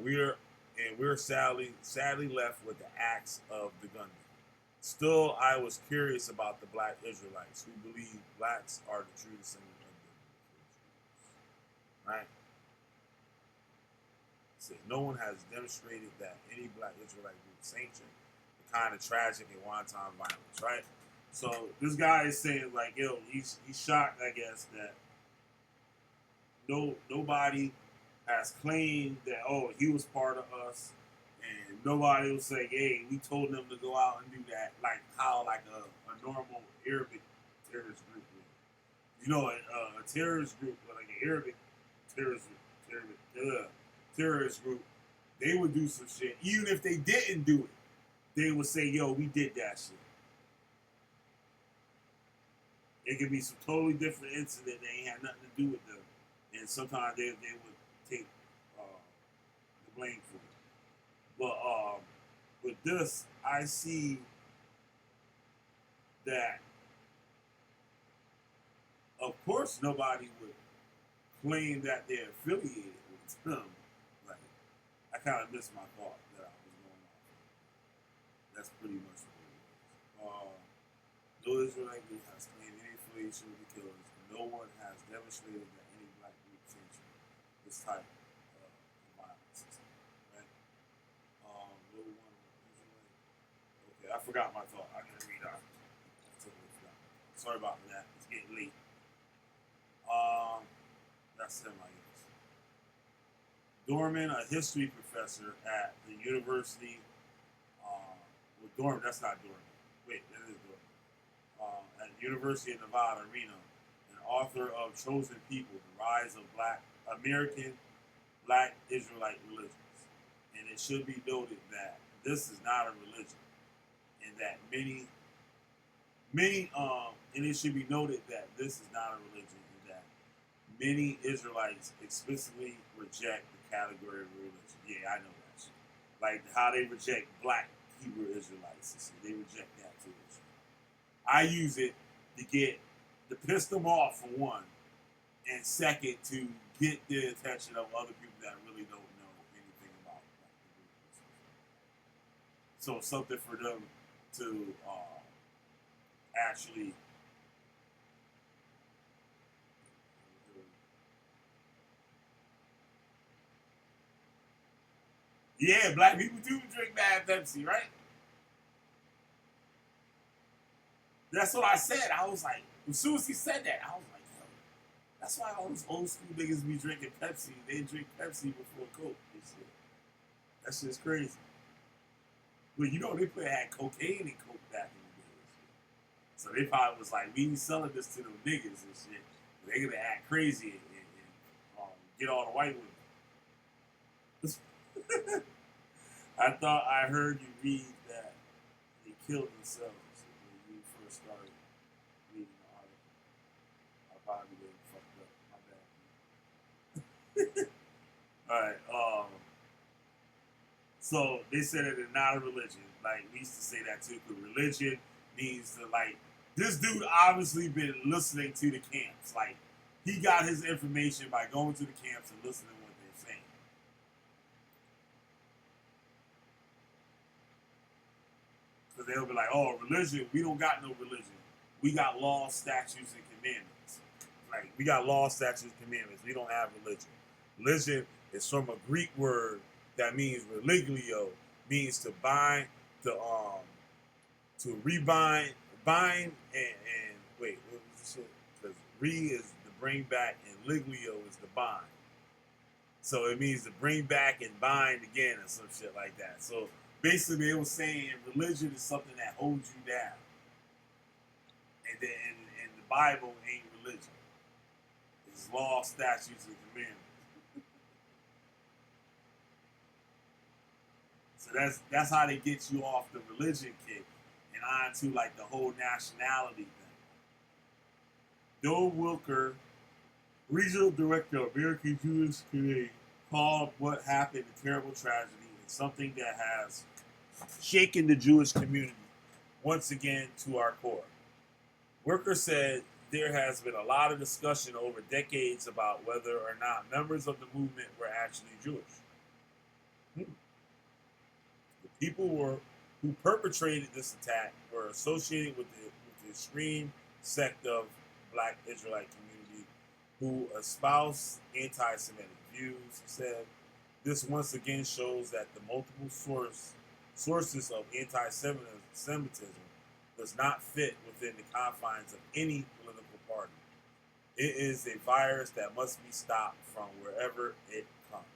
first. We're sadly left with the acts of the gunman. Still, I was curious about the black Israelites who believe blacks are the true descendants of the Jews. Right? It says no one has demonstrated that any black Israelite group sanctioned the kind of tragic and wanton violence. Right? So this guy is saying like, yo, he's shocked, I guess, that nobody has claimed that, oh, he was part of us, and nobody will say, hey, we told them to go out and do that, like how like a normal Arabic terrorist group would. You know, a terrorist group, like an Arabic terrorist group, they would do some shit. Even if they didn't do it, they would say, yo, we did that shit. It could be some totally different incident that ain't had nothing to do with them. And sometimes they would take the blame for it. But with this, I see that, of course, nobody would claim that they're affiliated with them. Like, I kind of missed my thought that I was going off. That's pretty much what it is. No Israelite group has claimed any affiliation with the killers, and no one has demonstrated that any black group sanctioned this type of violence. Right? No one Israelite. Okay, I forgot my thought. I didn't read out. I totally forgot. Sorry about that. It's getting late. That's him, I guess. Dorman, a history professor at the University. Well, Dorman, that's not Dorman. Wait, that is Dorman. At the University of Nevada, Reno, and author of Chosen People: The Rise of American Black Israelite Religions. And it should be noted that this is not a religion, and that and it should be noted that this is not a religion, and that many Israelites explicitly reject the category of religion. Yeah, I know that shit. Like how they reject black Hebrew Israelites. They reject that too. I use it to piss them off for one, and second to get the attention of other people that really don't know anything about it. So something for them to actually yeah, black people do drink bad Pepsi, right? That's what I said. I was like, as soon as he said that, I was like, yo, that's why all those old school niggas be drinking Pepsi. They drink Pepsi before Coke. That shit's crazy. But you know, they had cocaine and Coke back in the day. So they probably was like, we ain't selling this to them niggas and shit. They gonna act crazy and get all the white women. I thought I heard you read that they killed themselves when you first started reading the article. I probably didn't fuck up. My bad. Alright, so they said that it's not a religion. Like, we used to say that too, because religion means to, like, this dude obviously been listening to the camps. Like, he got his information by going to the camps and listening to what they're saying. Because they'll be like, oh, religion, we don't got no religion. We got laws, statutes, and commandments. Like, we got laws, statutes, and commandments. We don't have religion. Religion is from a Greek word that means religio, means to bind, to rebind, bind, and wait, what was the shit? Because re is to bring back, and liglio is to bind. So it means to bring back and bind again, or some shit like that. So basically, it was saying religion is something that holds you down, and the Bible ain't religion. It's law, statutes, and commandments. So that's how they get you off the religion kick and onto like the whole nationality thing. Joe Wilker, regional director of American Jewish Community, called what happened a terrible tragedy and something that has shaken the Jewish community once again to our core. Wilker said there has been a lot of discussion over decades about whether or not members of the movement were actually Jewish. The people who perpetrated this attack were associated with the extreme sect of Black Israelite community who espouse anti-Semitic views. He said this once again shows that the multiple sources of anti-Semitism does not fit within the confines of any political party. It is a virus that must be stopped from wherever it comes.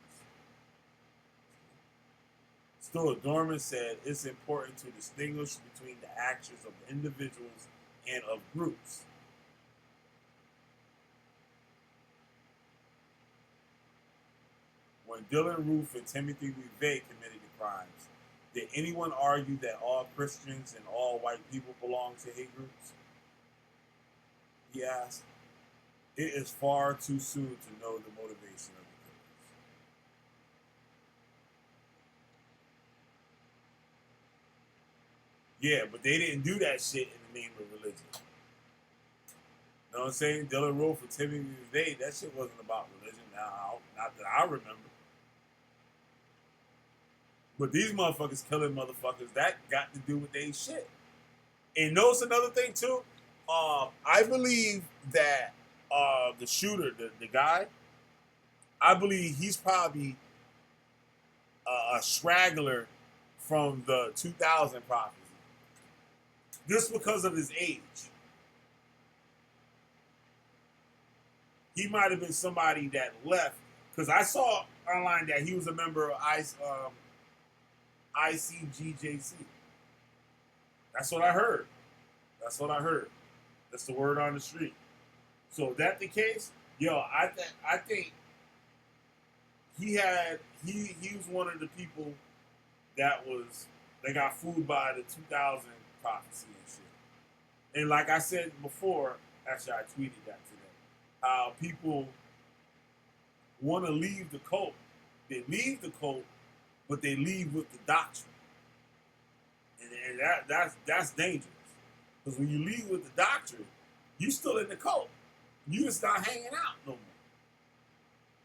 Stuart Dorman said it's important to distinguish between the actions of individuals and of groups. When Dylan Roof and Timothy McVeigh committed the crimes, did anyone argue that all Christians and all white people belong to hate groups? He asked. It is far too soon to know the motivation of the killers. Yeah, but they didn't do that shit in the name of religion. You know what I'm saying? Dylan wrote for Timothy today. That shit wasn't about religion. Now, not that I remember. But these motherfuckers killing motherfuckers, that got to do with their shit. And notice another thing too. I believe that the shooter, the guy, I believe he's probably a straggler from the 2000 prophecy. Just because of his age. He might have been somebody that left. Because I saw online that he was a member of ICGJC. That's what I heard. That's the word on the street. So if that's the case, yo, I think he was one of the people that got fooled by the 2000 prophecy and shit. And like I said before, actually I tweeted that today, how people want to leave the cult. They leave the cult, but they leave with the doctrine. And that's dangerous. Because when you leave with the doctrine, you still in the cult. You just not hanging out no more.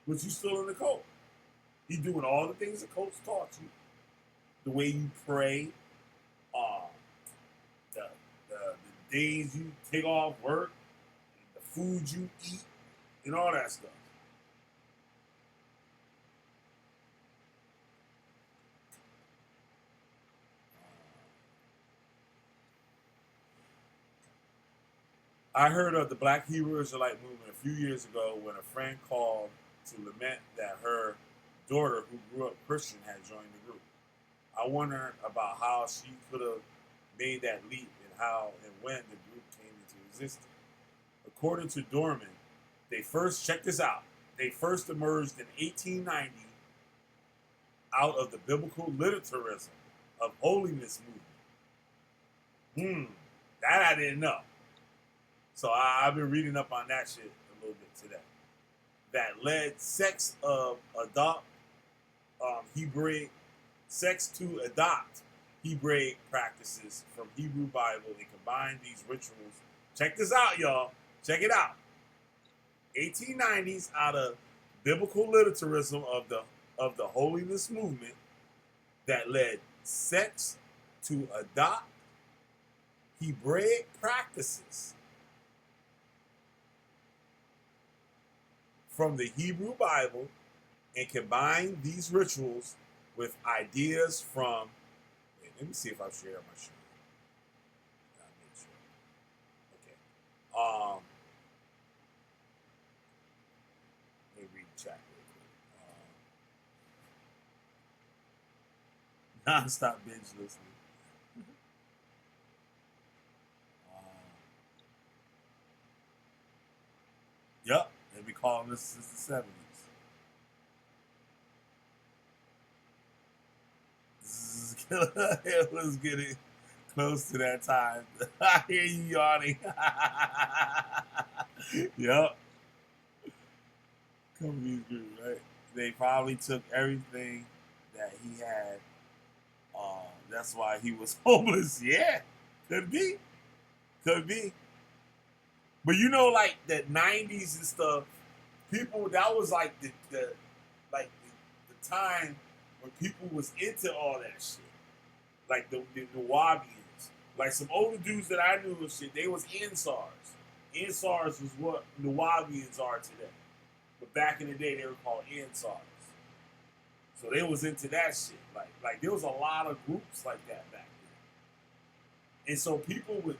But you still in the cult. You doing all the things the cults taught you. The way you pray, the days you take off work, the food you eat, and all that stuff. I heard of the Black Hebrew Israelite movement a few years ago when a friend called to lament that her daughter, who grew up Christian, had joined the group. I wondered about how she could have made that leap and how and when the group came into existence. According to Dorman, check this out, they first emerged in 1890 out of the biblical literaturism of holiness movement. That I didn't know. So I've been reading up on that shit a little bit today. That led sex to adopt Hebraic practices from Hebrew Bible and combine these rituals. Check this out, y'all. Check it out. 1890s out of biblical literaturism of the holiness movement that led sex to adopt Hebraic practices from the Hebrew Bible and combine these rituals with ideas from. Let me see if I've shared my screen. Okay. Let me read the chat real quick. Non-stop binge listening. Yep, they've been calling this since the 70s. It was getting close to that time. I hear you yawning. Yep. Company's group, right? They probably took everything that he had. That's why he was homeless. Yeah, could be. But you know, like the 90s and stuff, people, that was like the time when people was into all that shit. Like the Wabians. Like some older dudes that I knew and shit, they was Ansars. Ansars was what the Wabians are today. But back in the day, they were called Ansars. So they was into that shit. Like there was a lot of groups like that back then. And so people would,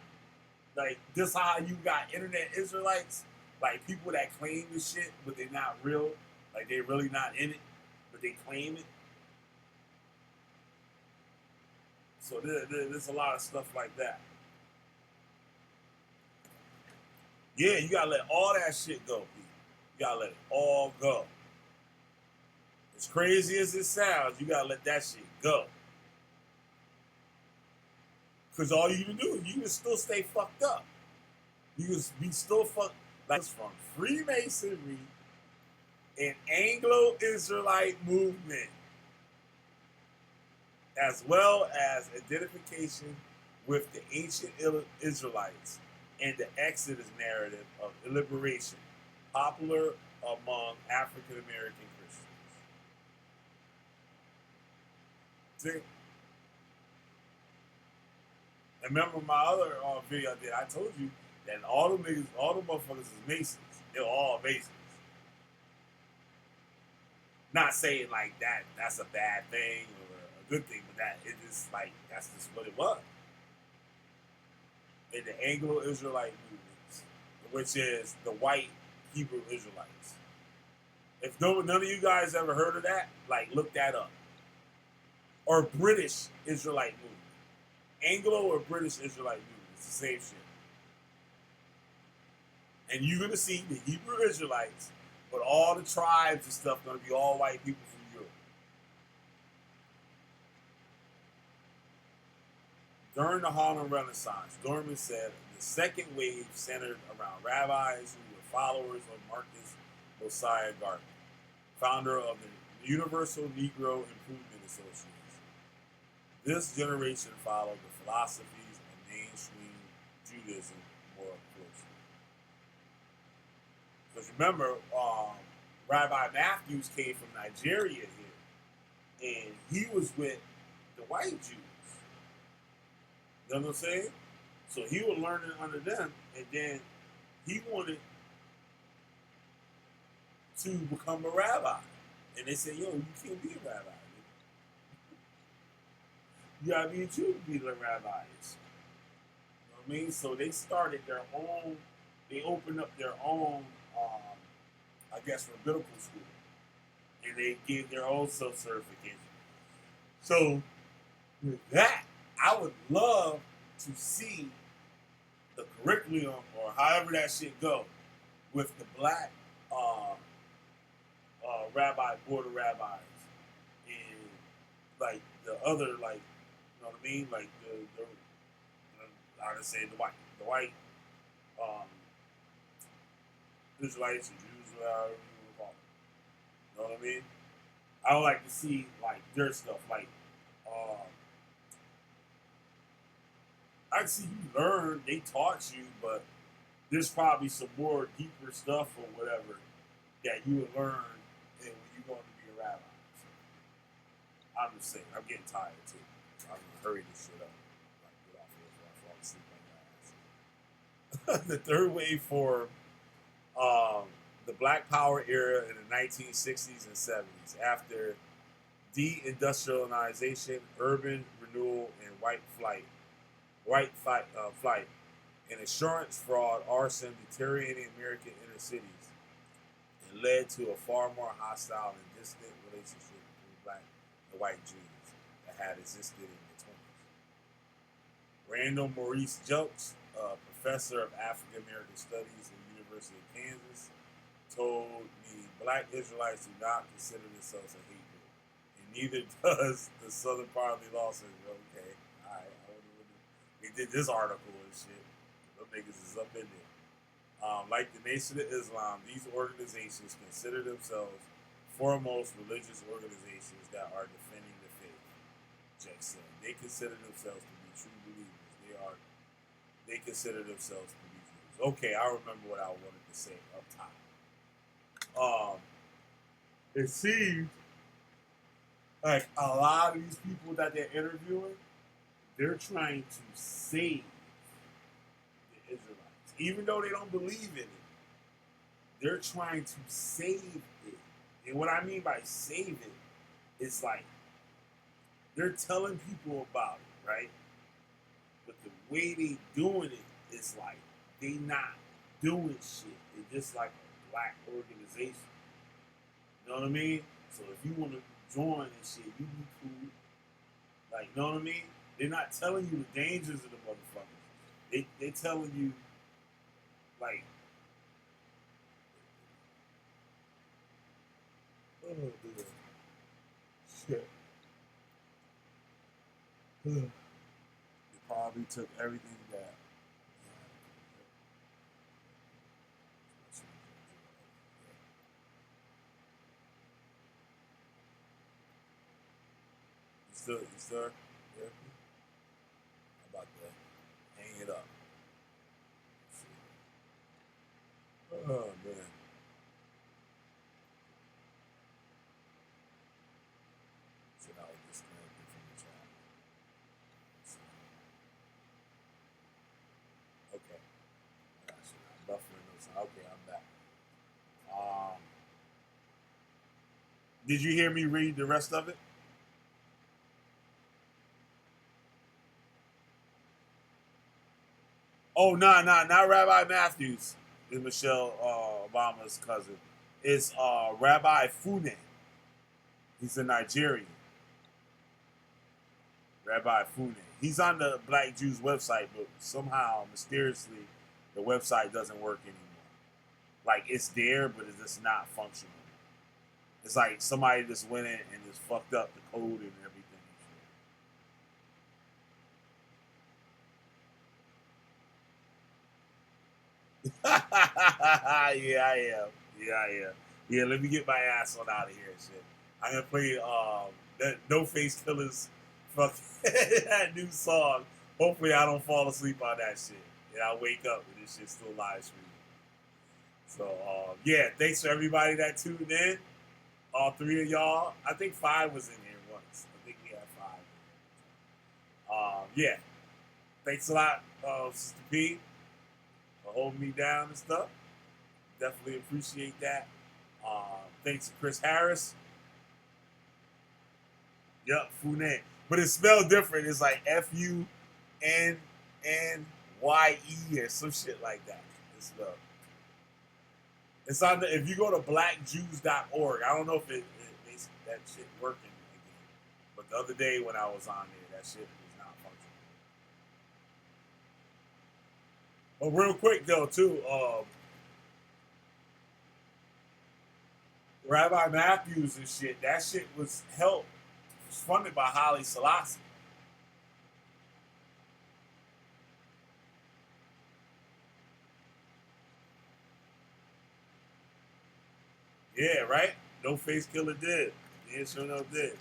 like, this how you got internet Israelites, like people that claim this shit, but they're not real. Like they're really not in it, but they claim it. So there's a lot of stuff like that. Yeah, you gotta let all that shit go, people. You gotta let it all go. As crazy as it sounds, you gotta let that shit go. Because all you can do, you can still stay fucked up. You can be still fucked. Like from Freemasonry and Anglo-Israelite movement, as well as identification with the ancient Israelites and the Exodus narrative of liberation, popular among African American Christians. See? And remember my other video I did, I told you that all the niggas, all the motherfuckers is Masons. They're all Masons. Not saying like that's a bad thing or a good thing, but that it is like that's just what it was. In the Anglo-Israelite movements, which is the white Hebrew Israelites. If none of you guys ever heard of that, like look that up. Or British Israelite movement. Anglo or British Israelite movement. It's the same shit. And you're gonna see the Hebrew Israelites, but all the tribes and stuff gonna be all white people from Europe. During the Harlem Renaissance, Dorman said the second wave centered around rabbis who were followers of Marcus Mosiah Garvey, founder of the Universal Negro Improvement Association. This generation followed the philosophies of mainstream Judaism more closely. Because remember, Rabbi Matthews came from Nigeria here, and he was with the white Jews. You know what I'm saying? So he was learning under them, and then he wanted to become a rabbi. And they said, yo, you can't be a rabbi. You gotta be a Jew to be the rabbis. You know what I mean? So they started their own, they opened up their own, I guess, rabbinical school. And they gave their own self-certification. So with that, I would love to see the curriculum or however that shit go with the black board of rabbis and like the other like, you know what I mean, like the I would say the white Israelites and Jews, whatever you would call them. You know what I mean? I would like to see like their stuff, like I see you learn, they taught you, but there's probably some more deeper stuff or whatever that you would learn when you're going to be a rabbi. So, I'm just saying, I'm getting tired too. I'm gonna hurry this shit up. Like, get off of this before I fall asleep like that. The third wave for the Black Power era in the 1960s and 70s, after deindustrialization, urban renewal, and white flight, and insurance fraud, arson, deteriorating American inner cities, and led to a far more hostile and distant relationship between black and white Jews that had existed in the 20s. Randall Maurice Jelks, a professor of African American Studies at the University of Kansas, told me black Israelites do not consider themselves a hate group, and neither does the southern part of the law. Says, okay, all right, they did this article and shit. Them niggas is up in there. Like the Nation of Islam, these organizations consider themselves foremost religious organizations that are defending the faith. Jack said they consider themselves to be true believers. They consider themselves to be Jews. Okay, I remember what I wanted to say up top. It seems like a lot of these people that they're interviewing, they're trying to save the Israelites. Even though they don't believe in it, they're trying to save it. And what I mean by save it, it's like they're telling people about it, right? But the way they doing it is like they not doing shit. They're just like a black organization. You know what I mean? So if you want to join and shit, you be cool. Like, you know what I mean? They're not telling you the dangers of the motherfuckers. They telling you, like, oh, dude. Shit. They probably took everything that. You still there? How about that? it up. Oh, man. So now we disconnected from the chat. Okay. Gotcha. I'm buffering those. Okay, I'm back. Did you hear me read the rest of it? Oh, not Rabbi Matthews. Is Michelle Obama's cousin. It's Rabbi Fune. He's a Nigerian. Rabbi Fune. He's on the Black Jews website, but somehow, mysteriously, the website doesn't work anymore. Like, it's there, but it's just not functional. It's like somebody just went in and just fucked up the code and everything. Yeah, I am. Yeah, let me get my ass on out of here and shit. I'm gonna play that No Face Killers fucking that new song. Hopefully I don't fall asleep on that shit. And I wake up and this shit's still live streaming. So yeah, thanks for everybody that tuned in. All 3 of y'all. I think 5 was in here once. I think we had 5. Yeah. Thanks a lot, Sister P, for holding me down and stuff. Definitely appreciate that. Thanks to Chris Harris. Yup, Fune. But it's spelled different. It's like Funye or some shit like that. It's spelled. It's on the, if you go to blackjews.org, I don't know if that shit working again. But the other day when I was on there, that shit was not functioning. But real quick though, too, Rabbi Matthews and shit, that shit was funded by Haile Selassie. Yeah, right? No Face Killer did. Yeah, sure enough did.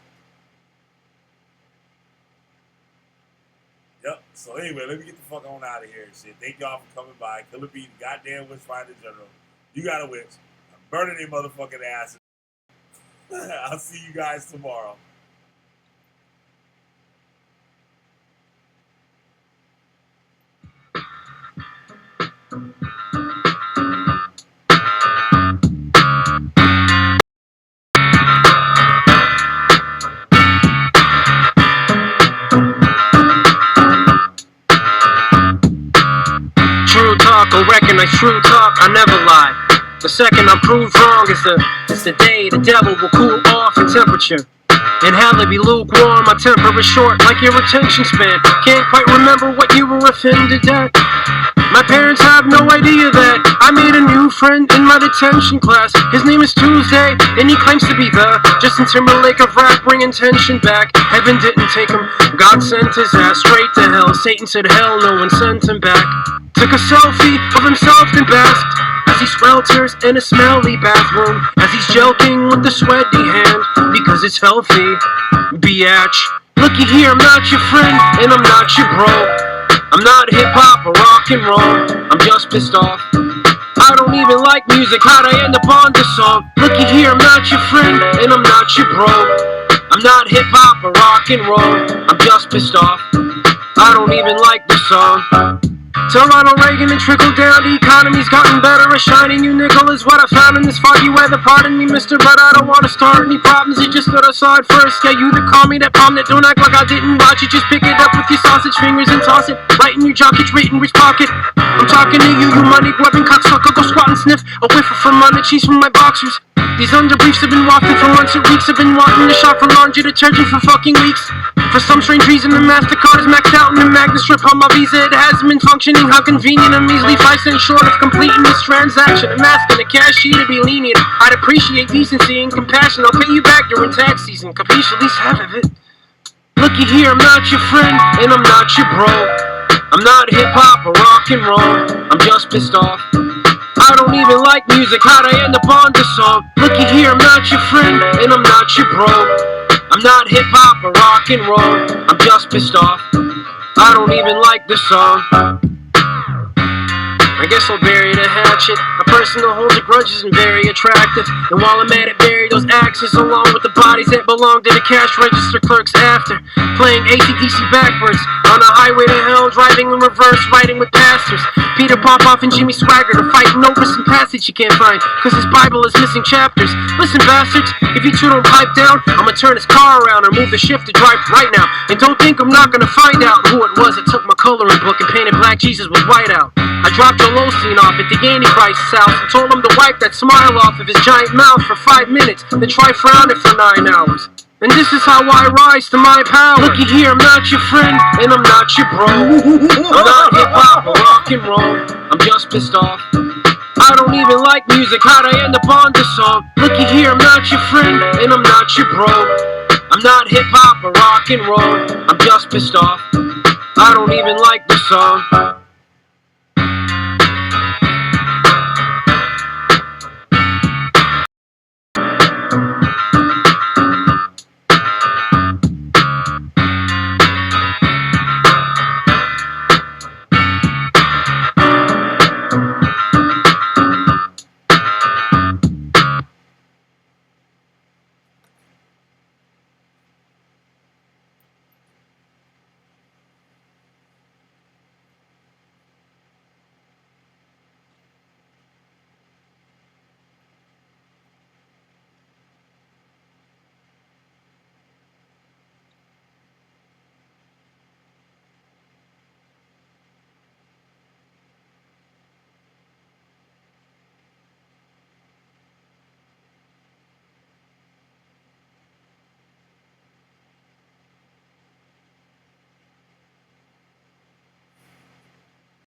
Yep. So anyway, let me get the fuck on out of here and shit. Thank y'all for coming by. Killer B, goddamn Witchfinder General. You got a witch. I'm burning their motherfucking ass. I'll see you guys tomorrow. True talk, I recognize true talk, I never lie. The second I'm proved wrong is the day the devil will cool off in temperature. In hell it be lukewarm, my temper is short like your attention span. Can't quite remember what you were offended at. My parents have no idea that I made a new friend in my detention class. His name is Tuesday, and he claims to be the Justin Timberlake of rap, bringing tension back. Heaven didn't take him, God sent his ass straight to hell. Satan said hell, no one sent him back. Took a selfie of himself and basked as he swelters in a smelly bathroom, as he's joking with a sweaty hand because it's healthy. Biatch, looky here, I'm not your friend and I'm not your bro. I'm not hip-hop or rock and roll, I'm just pissed off. I don't even like music, how'd I end up on this song? Looky here, I'm not your friend and I'm not your bro. I'm not hip-hop or rock and roll, I'm just pissed off. I don't even like this song. Till Ronald Reagan and trickle down, the economy's gotten better. A shiny new nickel is what I found in this foggy weather. Pardon me, mister, but I don't want to start any problems. You just thought I saw it first. Yeah, you that call me that palm that don't act like I didn't watch it. Just pick it up with your sausage fingers and toss it right in your jockey, straight in rich pocket. I'm talking to you, you money grubbing cocksucker. Go squat and sniff a whiff of from cheese from my boxers. These underbriefs have been wafting for months or weeks. I've been wanting to shop for laundry detergent for fucking weeks. For some strange reason, the MasterCard is maxed out in the Magna Strip on my Visa. It hasn't been functioning. How convenient, I'm easily 5 cents short of completing this transaction. I'm asking the cashier to be lenient. I'd appreciate decency and compassion. I'll pay you back during tax season. Capiche, at least half of it. Looky here, I'm not your friend and I'm not your bro. I'm not hip-hop or rock and roll. I'm just pissed off. I don't even like music, how'd I end up on this song? Looky here, I'm not your friend, and I'm not your bro. I'm not hip-hop or rock and roll, I'm just pissed off. I don't even like this song. I guess I'll bury the hatchet. A person that holds a grudge isn't very attractive. And while I'm at it, bury those axes along with the bodies that belong to the cash register clerks after. Playing AC/DC backwards on a highway to hell, driving in reverse, riding with pastors. Peter Popoff and Jimmy Swagger are fighting over some passage you can't find, cause his Bible is missing chapters. Listen, bastards, if you two don't pipe down, I'ma turn his car around or move the shift to drive right now. And don't think I'm not gonna find out who it was that took my coloring book and painted Black Jesus with white out. I dropped Joel Osteen off at the Antichrist's house and told him to wipe that smile off of his giant mouth for 5 minutes, then try frowning for 9 hours. And this is how I rise to my power. Looky here, I'm not your friend, and I'm not your bro. I'm not hip-hop or rock and roll, I'm just pissed off. I don't even like music, how'd I end up on this song? Looky here, I'm not your friend, and I'm not your bro. I'm not hip-hop or rock and roll, I'm just pissed off. I don't even like the song.